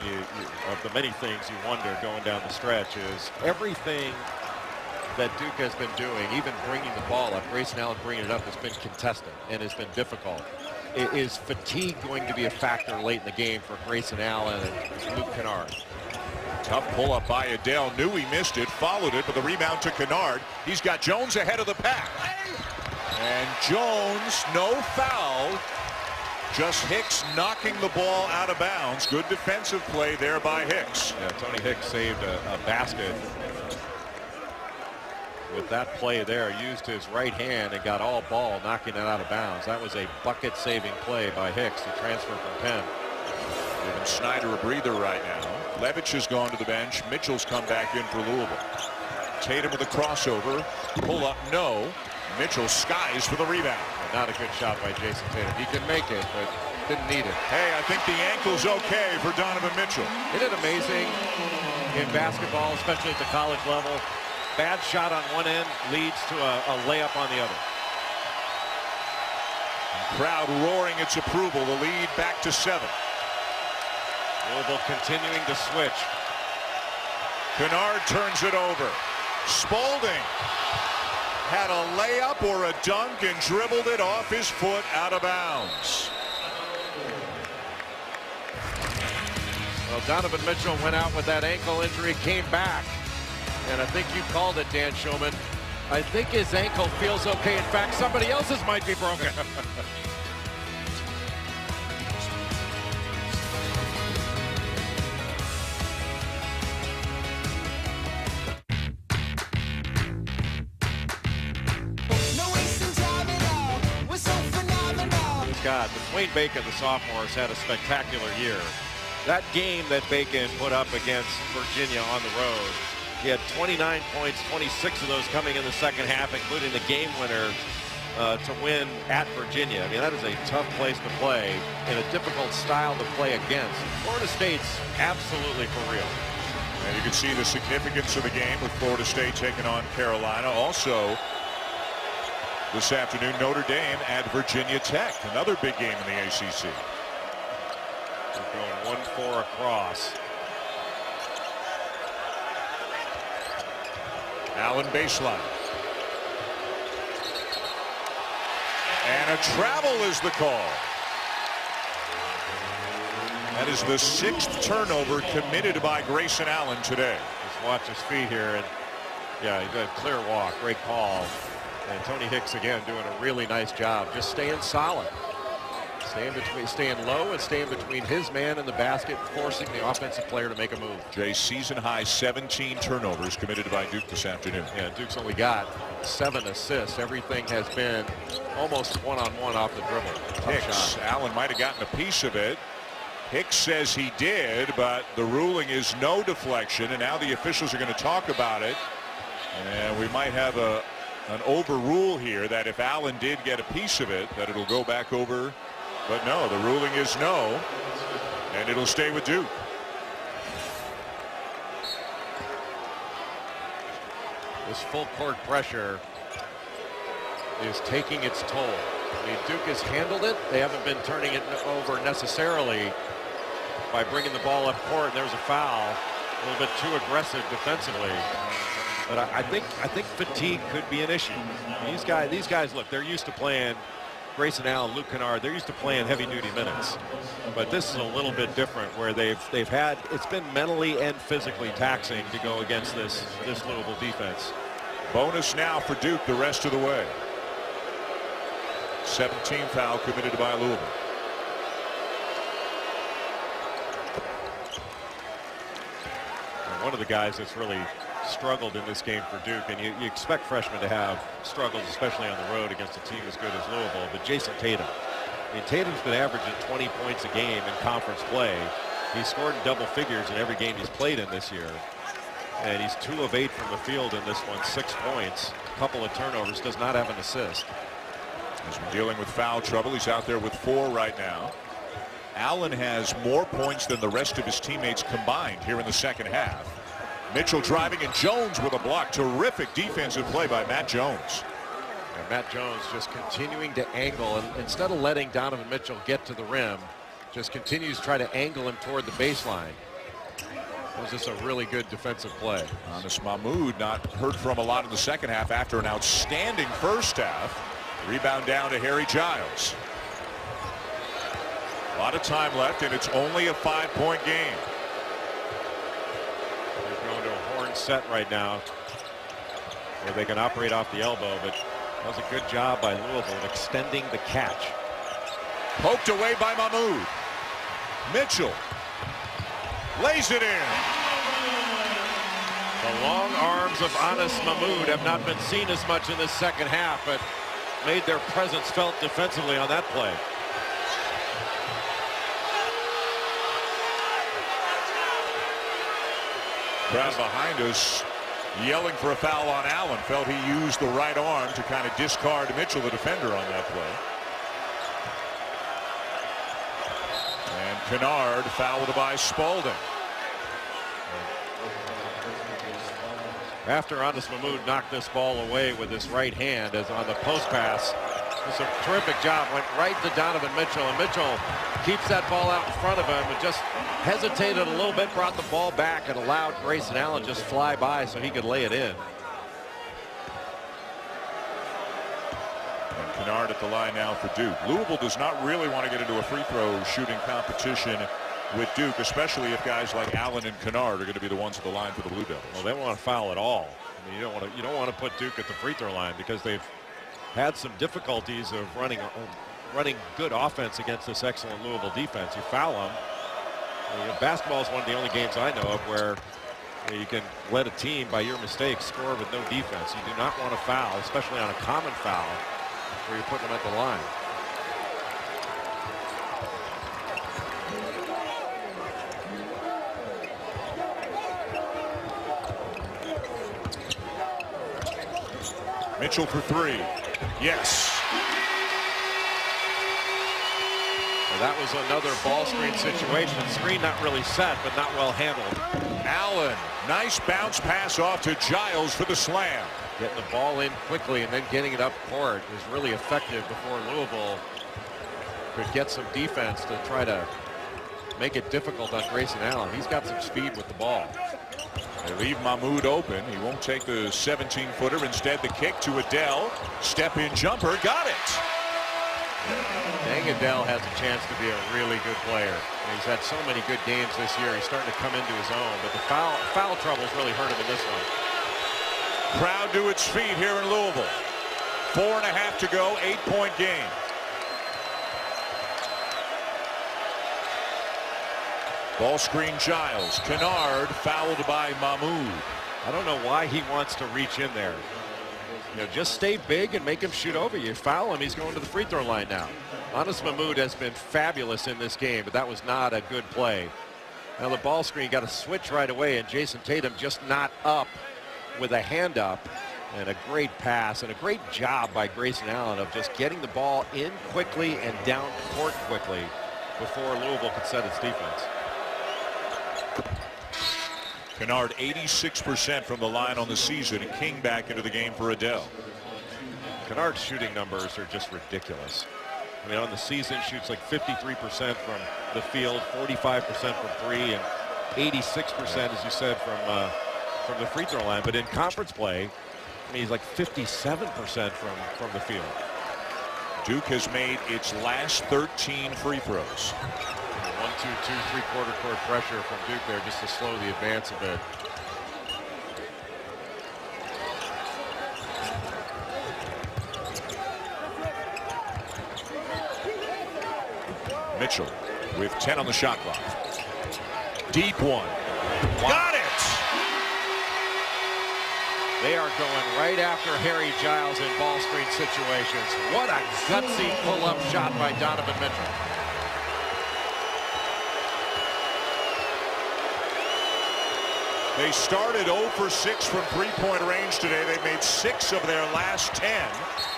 of the many things you wonder going down the stretch is everything that Duke has been doing, even bringing the ball up, Grayson Allen bringing it up, has been contested and has been difficult. Is fatigue going to be a factor late in the game for Grayson Allen and Luke Kennard? Tough pull up by Adele. Knew he missed it, followed it, but the rebound to Kennard. He's got Jones ahead of the pack. And Jones, no foul. Just Hicks knocking the ball out of bounds. Good defensive play there by Hicks. Yeah, Tony Hicks saved a basket with that play there. Used his right hand and got all ball, knocking it out of bounds. That was a bucket-saving play by Hicks to transfer from Penn. Giving Snyder a breather right now. Levitch has gone to the bench. Mitchell's come back in for Louisville. Tatum with a crossover. Pull up, no. Mitchell skies for the rebound. not a good shot by Jason Tatum. He can make it, but didn't need it. Hey, I think the ankle's okay for Donovan Mitchell. Isn't it amazing in basketball, especially at the college level? Bad shot on one end leads to a layup on the other. Crowd roaring its approval. The lead back to 7. Louisville continuing to switch. Kennard turns it over. Spalding had a layup or a dunk and dribbled it off his foot out of bounds. Well, Donovan Mitchell went out with that ankle injury, came back. And I think you called it, Dan Shulman. I think his ankle feels okay. In fact, somebody else's might be broken. God, but Wayne Bacon, the sophomore, has had a spectacular year. That game that Bacon put up against Virginia on the road, he had 29 points, 26 of those coming in the second half, including the game winner to win at Virginia. I mean, that is a tough place to play and a difficult style to play against. Florida State's absolutely for real. And you can see the significance of the game with Florida State taking on Carolina. Also, this afternoon, Notre Dame at Virginia Tech. Another big game in the ACC. We're going 1-4 across. Allen baseline. And a travel is the call. That is the 6th turnover committed by Grayson Allen today. Just watch his feet here. And yeah, he got a clear walk. Great call. And Tony Hicks again doing a really nice job, just staying solid, staying low and staying between his man and the basket, forcing the offensive player to make a move. Jay, season high 17 turnovers committed by Duke this afternoon. Yeah, Duke's only got 7 assists. Everything has been almost one-on-one off the dribble. Hicks, Allen might have gotten a piece of it. Hicks says he did, but the ruling is no deflection, and now the officials are going to talk about it, and we might have an overrule here that if Allen did get a piece of it, that it'll go back over. But no, the ruling is no, and it'll stay with Duke. This full court pressure is taking its toll. I mean, Duke has handled it. They haven't been turning it over necessarily by bringing the ball up court, and there's a foul. A little bit too aggressive defensively. But I think fatigue could be an issue. These guys, look, they're used to playing Grayson Allen, Luke Kennard. They're used to playing heavy-duty minutes. But this is a little bit different, where they've had, it's been mentally and physically taxing to go against this Louisville defense. Bonus now for Duke the rest of the way. 17th foul committed by Louisville. And one of the guys that's really struggled in this game for Duke, and you expect freshmen to have struggles, especially on the road against a team as good as Louisville, but Jason Tatum. I mean, Tatum's been averaging 20 points a game in conference play. He's scored in double figures in every game he's played in this year. And he's 2 of 8 from the field in this one, 6 points, a couple of turnovers, does not have an assist. He's been dealing with foul trouble. He's out there with 4 right now. Allen has more points than the rest of his teammates combined here in the second half. Mitchell driving, and Jones with a block. Terrific defensive play by Matt Jones. And Matt Jones just continuing to angle, and instead of letting Donovan Mitchell get to the rim, just continues to try to angle him toward the baseline. That was just a really good defensive play. Anas Mahmoud not heard from a lot in the second half after an outstanding first half. Rebound down to Harry Giles. A lot of time left, and it's only a 5-point game. They're going to a horn set right now where they can operate off the elbow, but that was a good job by Louisville in extending the catch. Poked away by Mahmoud. Mitchell lays it in. The long arms of Anas Mahmoud have not been seen as much in this second half, but made their presence felt defensively on that play. Crowd behind us yelling for a foul on Allen. Felt he used the right arm to kind of discard Mitchell, the defender, on that play. And Kennard fouled by Spalding. After Anas Mahmoud knocked this ball away with his right hand as on the post pass, it's a terrific job. Went right to Donovan Mitchell, and Mitchell keeps that ball out in front of him and just hesitated a little bit, brought the ball back, and allowed Grayson Allen just fly by so he could lay it in. And Kennard at the line now for Duke. Louisville does not really want to get into a free throw shooting competition with Duke, especially if guys like Allen and Kennard are going to be the ones at the line for the Blue Devils. Well, they don't want to foul at all. I mean, you don't want to put Duke at the free throw line because they've had some difficulties of running good offense against this excellent Louisville defense. You foul them. Basketball is one of the only games I know of where you can let a team, by your mistakes, score with no defense. You do not want to foul, especially on a common foul where you're putting them at the line. Mitchell for three. Yes. Well, that was another ball screen situation. Screen not really set, but not well handled. Allen, nice bounce pass off to Giles for the slam. Getting the ball in quickly and then getting it up court is really effective before Louisville could get some defense to try to make it difficult on Grayson Allen. He's got some speed with the ball. They leave Mahmoud open. He won't take the 17-footer. Instead, the kick to Adele. Step-in jumper. Got it. Dang, Adele has a chance to be a really good player. He's had so many good games this year. He's starting to come into his own, but the foul trouble's really hurt him in this one. Crowd to its feet here in Louisville. 4.5 to go, 8-point game. Ball screen Giles. Kennard fouled by Mahmoud. I don't know why he wants to reach in there. Just stay big and make him shoot over you. Foul him, he's going to the free throw line now. Anas Mahmoud has been fabulous in this game, but that was not a good play. Now the ball screen got a switch right away, and Jason Tatum just not up with a hand up. And a great pass and a great job by Grayson Allen of just getting the ball in quickly and down court quickly before Louisville could set its defense. Kennard 86% from the line on the season, and King back into the game for Adele. Kennard's shooting numbers are just ridiculous. I mean, on the season, shoots like 53% from the field, 45% from three, and 86%, as you said, from the free throw line. But in conference play, I mean, he's like 57% from the field. Duke has made its last 13 free throws. 1-2-2 3/4 court pressure from Duke there just to slow the advance a bit. Mitchell with 10 on the shot clock. Deep one. Wow. Got it! They are going right after Harry Giles in ball screen situations. What a gutsy pull-up shot by Donovan Mitchell. They started 0 for 6 from three-point range today. They've made 6 of their last 10.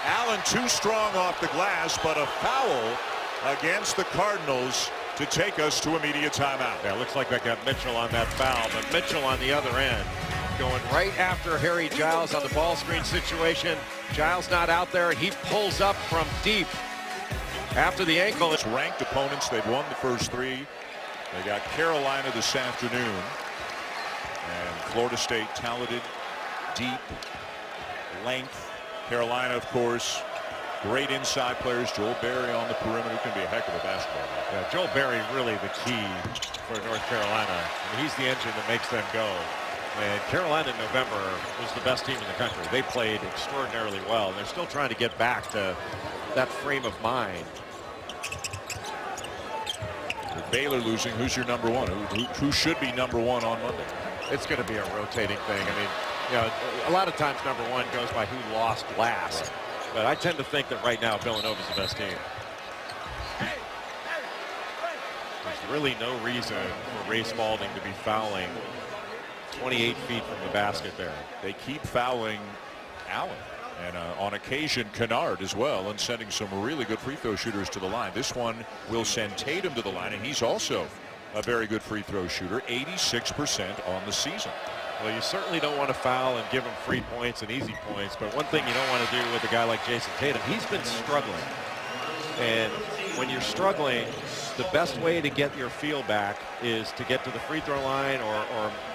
Allen too strong off the glass, but a foul against the Cardinals to take us to immediate timeout. Yeah, looks like they got Mitchell on that foul, but Mitchell on the other end going right after Harry Giles on the ball screen situation. Giles not out there. He pulls up from deep after the ankle. It's ranked opponents. They've won the first 3. They got Carolina this afternoon. And Florida State, talented, deep, length. Carolina, of course, great inside players. Joel Berry on the perimeter can be a heck of a basketball player. Yeah, Joel Berry really the key for North Carolina. I mean, he's the engine that makes them go. And Carolina in November was the best team in the country. They played extraordinarily well, and they're still trying to get back to that frame of mind. With Baylor losing, who's your number one? Who should be number one on Monday? It's going to be a rotating thing. I mean, a lot of times number one goes by who lost last. Right. But I tend to think that right now Villanova's the best team. There's really no reason for Ray Spalding to be fouling 28 feet from the basket there. They keep fouling Allen. And on occasion, Kennard as well, and sending some really good free throw shooters to the line. This one will send Tatum to the line, and he's also a very good free throw shooter, 86% on the season. Well, you certainly don't want to foul and give him free points and easy points, but one thing you don't want to do with a guy like Jason Tatum, he's been struggling. And when you're struggling, the best way to get your feel back is to get to the free throw line or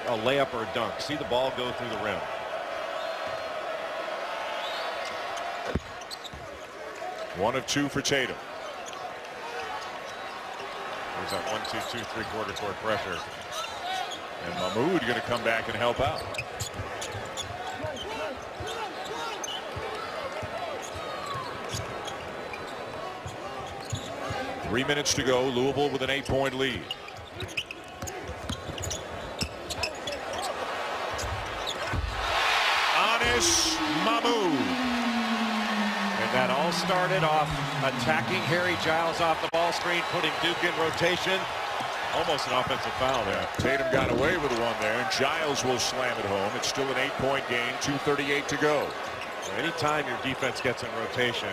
a layup or a dunk. See the ball go through the rim. One of two for Tatum. There's that 1-2-2 3/4 court pressure. And Mahmoud going to come back and help out. Three minutes to go. Louisville with an 8-point lead. Anis Mahmoud. And that all started off attacking Harry Giles off the ball screen, putting Duke in rotation. Almost an offensive foul there. Tatum got away with one there, and Giles will slam it home. It's still an 8-point game, 2:38 to go. So anytime your defense gets in rotation,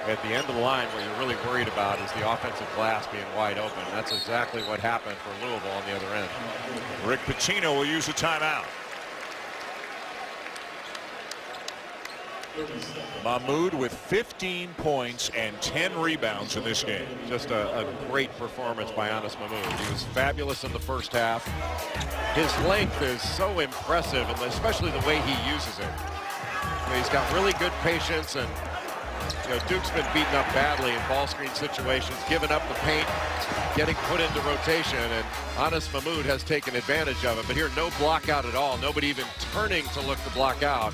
at the end of the line, what you're really worried about is the offensive glass being wide open. That's exactly what happened for Louisville on the other end. Rick Pitino will use a timeout. Mahmoud with 15 points and 10 rebounds in this game. Just a great performance by Anis Mahmoud. He was fabulous in the first half. His length is so impressive, and especially the way he uses it. He's got really good patience, and Duke's been beaten up badly in ball screen situations, giving up the paint, getting put into rotation, and Anis Mahmoud has taken advantage of it. But here, no block out at all. Nobody even turning to look to block out.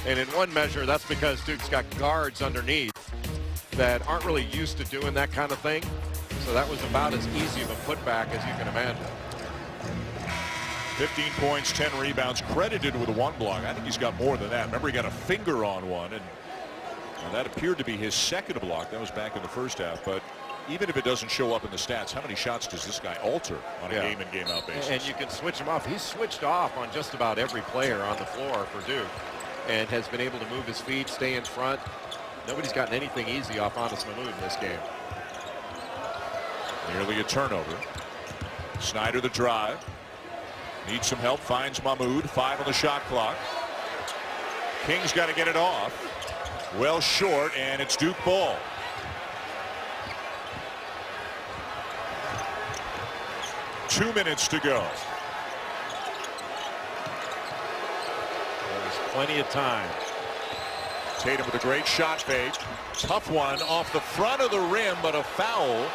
And in one measure, that's because Duke's got guards underneath that aren't really used to doing that kind of thing. So that was about as easy of a putback as you can imagine. 15 points, 10 rebounds, credited with one block. I think he's got more than that. Remember, he got a finger on one, and that appeared to be his second block. That was back in the first half. But even if it doesn't show up in the stats, how many shots does this guy alter on a game-in, game-out basis? And you can switch him off. He's switched off on just about every player on the floor for Duke, and has been able to move his feet, stay in front. Nobody's gotten anything easy off Anis Mahmoud in this game. Nearly a turnover. Snyder the drive. Needs some help, finds Mahmoud. 5 on the shot clock. King's got to get it off. Well short, and it's Duke ball. Two minutes to go. Plenty of time. Tatum with a great shot fake. Tough one off the front of the rim, but a foul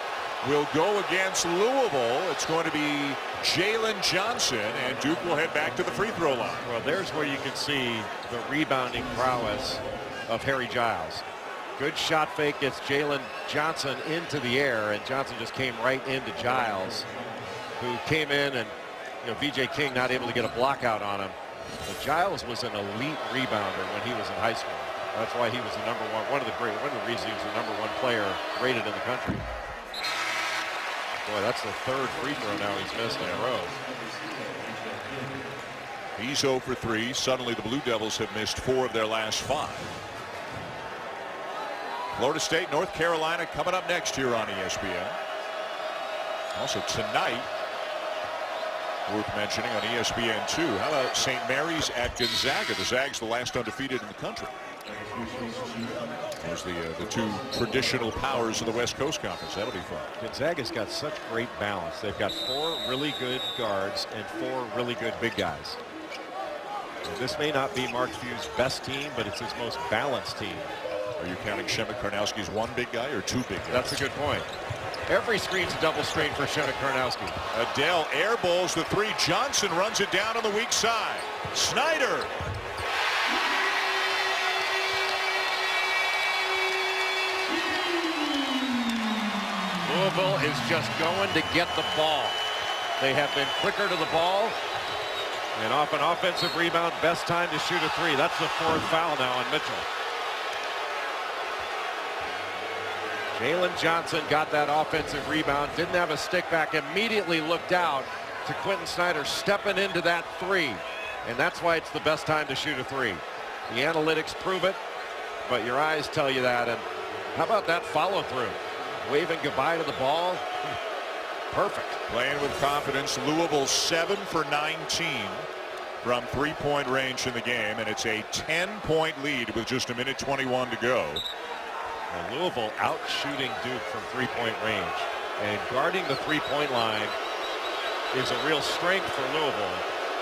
will go against Louisville. It's going to be Jalen Johnson, and Duke will head back to the free throw line. Well, there's where you can see the rebounding prowess of Harry Giles. Good shot fake gets Jalen Johnson into the air, and Johnson just came right into Giles, who came in, and VJ King not able to get a block out on him. But Giles was an elite rebounder when he was in high school. That's why he was the number one. One of the reasons he was the number one player rated in the country. Boy, that's the third free throw now he's missed in a row. He's 0 for 3. Suddenly the Blue Devils have missed 4 of their last 5. Florida State, North Carolina coming up next here on ESPN. Also tonight, worth mentioning on ESPN2. How about St. Mary's at Gonzaga? The Zags the last undefeated in the country. There's the two traditional powers of the West Coast Conference. That'll be fun. Gonzaga's got such great balance. They've got 4 really good guards and 4 really good big guys. And this may not be Mark Few's best team, but it's his most balanced team. Are you counting Shemek Karnowski's 1 big guy or 2 big guys? That's a good point. Every screen's a double screen for Shemek Karnowski. Adele airballs the 3. Johnson runs it down on the weak side. Snyder. Louisville is just going to get the ball. They have been quicker to the ball. And off an offensive rebound, best time to shoot a 3. That's the 4th foul now on Mitchell. Jalen Johnson got that offensive rebound, didn't have a stick back, immediately looked out, to Quentin Snyder stepping into that three. And that's why it's the best time to shoot a three. The analytics prove it, but your eyes tell you that. And how about that follow through? Waving goodbye to the ball. Perfect. Playing with confidence. Louisville 7 for 19 from three-point range in the game, and it's a 10-point lead with just a minute 21 to go. Well, Louisville out shooting Duke from three-point range, and guarding the three-point line is a real strength for Louisville,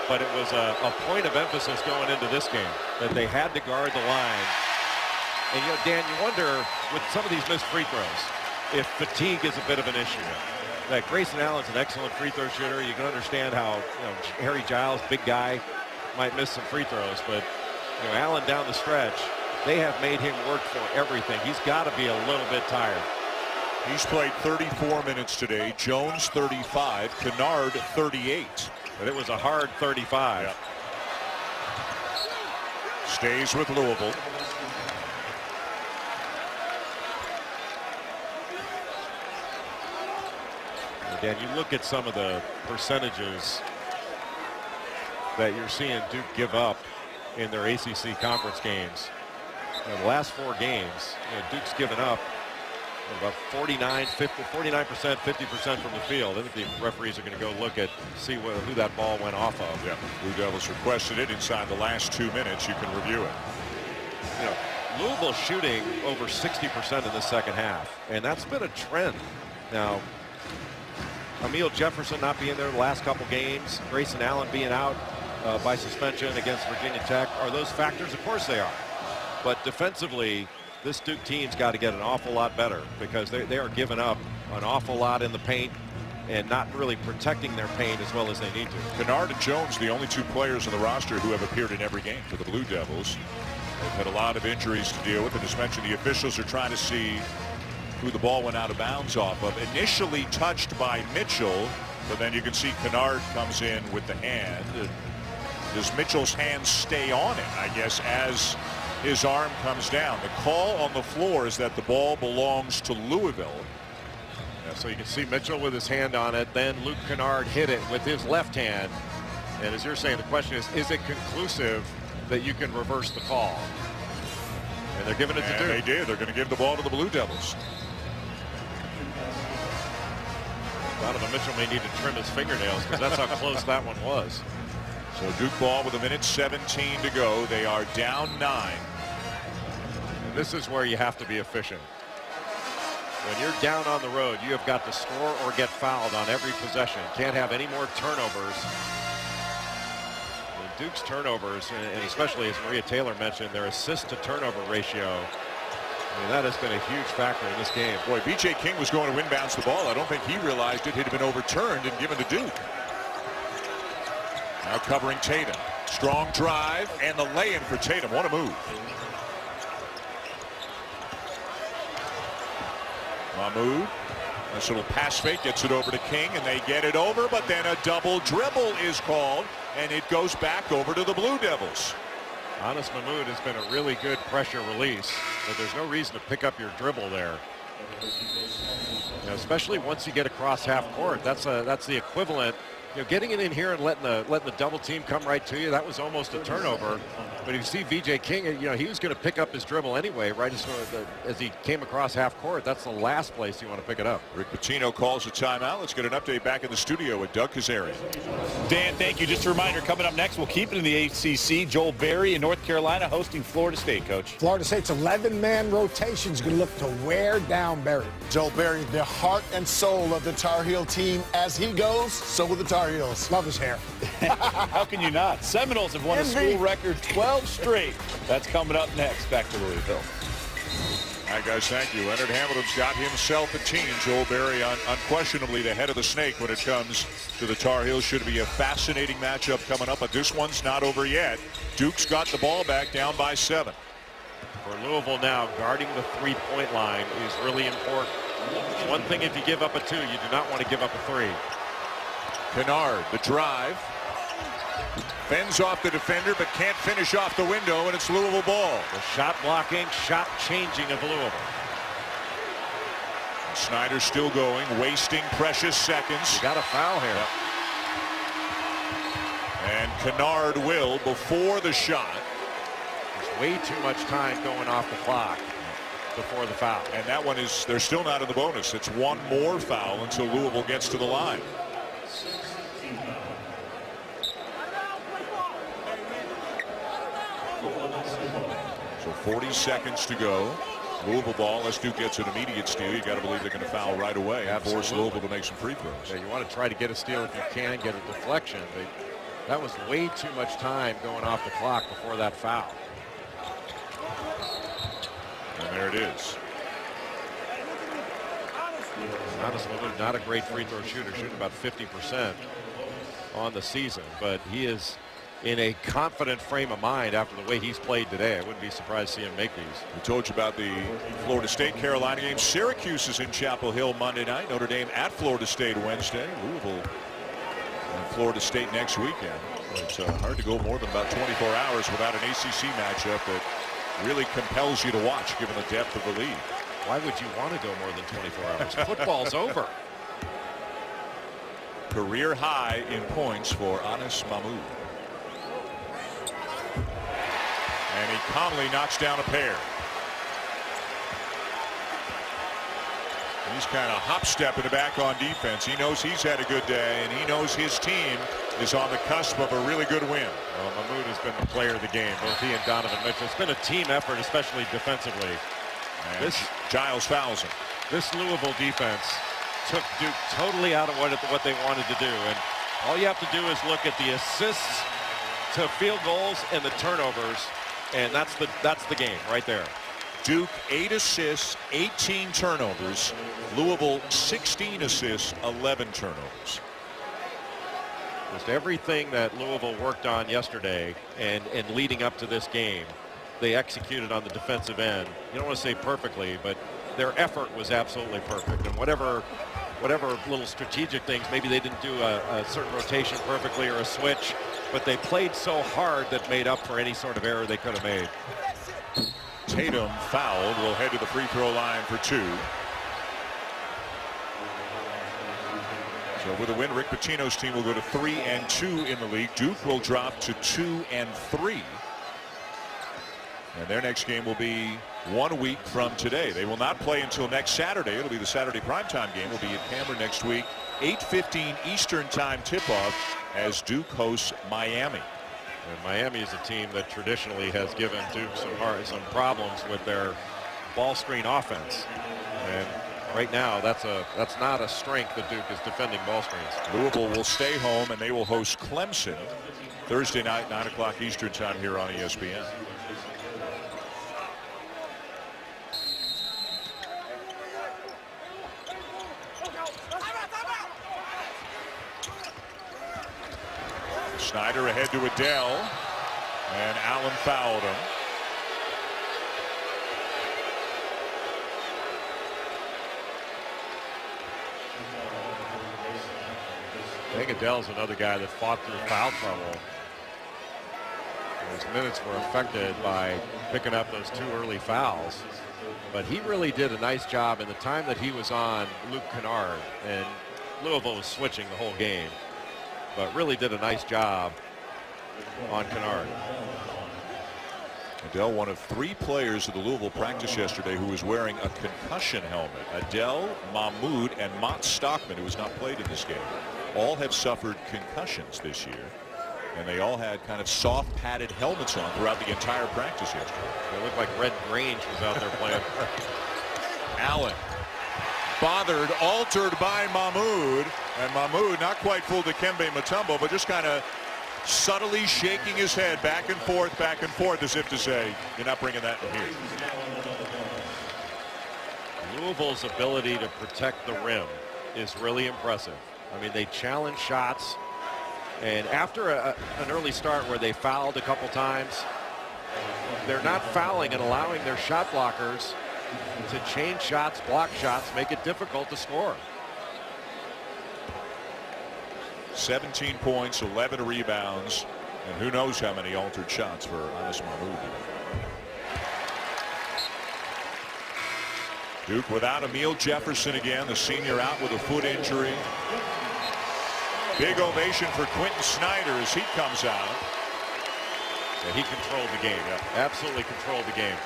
but it was a point of emphasis going into this game that they had to guard the line. And you know, Dan, you wonder with some of these missed free throws if fatigue is a bit of an issue. That Grayson Allen's an excellent free throw shooter. You can understand how, you know, Harry Giles, big guy, might miss some free throws, but you know, Allen down the stretch, they have made him work for everything. He's got to be a little bit tired. He's played 34 minutes today. Jones 35, Kennard 38. But it was a hard 35. Yep. Stays with Louisville. Dan, you look at some of the percentages that you're seeing Duke give up in their ACC conference games. In the last 4 games, you know, Duke's given up about 49%, 50% from the field. I think the referees are going to go look at, see who that ball went off of. Yeah, Blue Devils requested it inside the last 2 minutes. You can review it. You know, Louisville shooting over 60% in the second half, and that's been a trend. Now, Emil Jefferson not being there the last couple games, Grayson Allen being out by suspension against Virginia Tech. Are those factors? Of course they are. But defensively, this Duke team's got to get an awful lot better because they are giving up an awful lot in the paint and not really protecting their paint as well as they need to. Kennard and Jones, the only 2 players on the roster who have appeared in every game for the Blue Devils. They've had a lot of injuries to deal with, and as mentioned, the officials are trying to see who the ball went out of bounds off of. Initially touched by Mitchell, but then you can see Kennard comes in with the hand. Does Mitchell's hand stay on it, I guess, as his arm comes down? The call on the floor is that the ball belongs to Louisville. Yeah, so you can see Mitchell with his hand on it. Then Luke Kennard hit it with his left hand. And as you're saying, the question is it conclusive that you can reverse the call? And they're giving it to Duke. They did. They're going to give the ball to the Blue Devils. Donovan Mitchell may need to trim his fingernails because that's how close that one was. So Duke ball with a minute 17 to go. They are down 9. And this is where you have to be efficient. When you're down on the road, you have got to score or get fouled on every possession. Can't have any more turnovers. And Duke's turnovers, and especially as Maria Taylor mentioned, their assist to turnover ratio, I mean, that has been a huge factor in this game. Boy, B.J. King was going to inbounds the ball. I don't think he realized it had been overturned and given to Duke. Now covering Tatum. Strong drive and the lay-in for Tatum. What a move. Mahmoud. Nice little pass fake. Gets it over to King and they get it over. But then a double dribble is called and it goes back over to the Blue Devils. Anas Mahmoud has been a really good pressure release, but there's no reason to pick up your dribble there. You know, especially once you get across half court, that's the equivalent. You know, getting it in here and letting the double team come right to you, that was almost a turnover. But if you see V.J. King, you know, he was going to pick up his dribble anyway, right as he came across half court. That's the last place you want to pick it up. Rick Pitino calls a timeout. Let's get an update back in the studio with Doug Kazarian. Dan, thank you. Just a reminder, coming up next, we'll keep it in the ACC. Joel Berry in North Carolina hosting Florida State, Coach. Florida State's 11-man rotation is going to look to wear down Berry. Joel Berry, the heart and soul of the Tar Heel team. As he goes, so will the Tar Heels. Love his hair. How can you not? Seminoles have won a school record 12 straight. That's coming up next. Back to Louisville. All right, guys, thank you. Leonard Hamilton's got himself a team. Joel Berry unquestionably the head of the snake when it comes to the Tar Heels. Should be a fascinating matchup coming up, but this one's not over yet. Duke's got the ball back down by 7. For Louisville now, guarding the three-point line is really important. It's one thing if you give up a 2, you do not want to give up a 3. Kennard, the drive. Fends off the defender, but can't finish off the window, and it's Louisville ball. The shot blocking, shot changing of Louisville. And Snyder still going, wasting precious seconds. You got a foul here. Yep. And Kennard will before the shot. There's way too much time going off the clock before the foul. And that one is, they're still not in the bonus. It's one more foul until Louisville gets to the line. So 40 seconds to go. Louisville ball, unless Duke gets an immediate steal. You got to believe they're going to foul right away and force Louisville to make some free throws. Yeah, you want to try to get a steal if you can, get a deflection. That was way too much time going off the clock before that foul. And there it is. Honestly, not a great free throw shooter, shooting about 50% on the season, but he is in a confident frame of mind after the way he's played today. I wouldn't be surprised to see him make these. We told you about the Florida State-Carolina game. Syracuse is in Chapel Hill Monday night. Notre Dame at Florida State Wednesday. Louisville and Florida State next weekend. It's hard to go more than about 24 hours without an ACC matchup that really compels you to watch, given the depth of the league. Why would you want to go more than 24 hours? Football's over. Career high in points for Anis Mahmoud. And he calmly knocks down a pair. He's kind of hop-stepping back on defense. He knows he's had a good day, and he knows his team is on the cusp of a really good win. Well, Mahmoud has been the player of the game, both he and Donovan Mitchell. It's been a team effort, especially defensively. And Giles fouls him. This Louisville defense took Duke totally out of what they wanted to do. And all you have to do is look at the assists to field goals and the turnovers, and that's the game right there. Duke 8 assists, 18 turnovers. Louisville 16 assists, 11 turnovers. Just everything that Louisville worked on yesterday and leading up to this game, they executed on the defensive end. You don't want to say perfectly, but their effort was absolutely perfect. And whatever little strategic things, maybe they didn't do a certain rotation perfectly or a switch, but they played so hard that made up for any sort of error they could have made. Tatum fouled, will head to the free throw line for 2. So with a win, Rick Pitino's team will go to 3-2 in the league. Duke will drop to 2-3. And their next game will be 1 week from today. They will not play until next Saturday. It'll be the Saturday primetime game. Will be at Cameron next week. 8:15 Eastern time tip-off as Duke hosts Miami. And Miami is a team that traditionally has given Duke some problems with their ball screen offense. And right now, that's not a strength that Duke is defending ball screens. Louisville will stay home, and they will host Clemson Thursday night, 9 o'clock Eastern time here on ESPN. Snyder ahead to Adele, and Allen fouled him. I think Adele's another guy that fought through foul trouble. His minutes were affected by picking up those 2 early fouls. But he really did a nice job in the time that he was on Luke Kennard. And Louisville was switching the whole game, but really did a nice job on Kennard. Adele, one of 3 players of the Louisville practice yesterday who was wearing a concussion helmet. Adele, Mahmoud, and Mott Stockman, who has not played in this game, all have suffered concussions this year. And they all had kind of soft padded helmets on throughout the entire practice yesterday. It looked like Red Grange was out there playing. Allen bothered, altered by Mahmoud, and Mahmoud not quite full Dikembe Mutombo, but just kind of subtly shaking his head back and forth as if to say, you're not bringing that in here. Louisville's ability to protect the rim is really impressive. I mean, they challenge shots, and after an early start where they fouled a couple times, they're not fouling and allowing their shot blockers to change shots, block shots, make it difficult to score. 17 points, 11 rebounds, and who knows how many altered shots for Anis Mahmoud. Duke without Emil Jefferson again, the senior out with a foot injury. Big ovation for Quentin Snyder as he comes out. And he controlled the game. Absolutely controlled the game.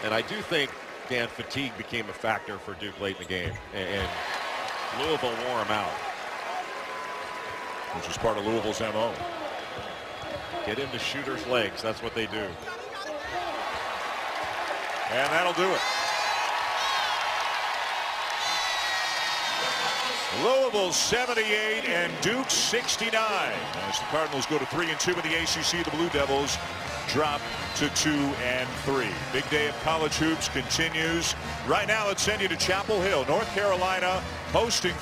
And I do think, Dan, fatigue became a factor for Duke late in the game. And Louisville wore him out. Which is part of Louisville's MO. Get into shooters' legs. That's what they do. And that'll do it. Louisville 78 and Duke 69. As the Cardinals go to 3-2 in the ACC, the Blue Devils drop to 2-3. Big day of college hoops continues. Right now, let's send you to Chapel Hill, North Carolina, hosting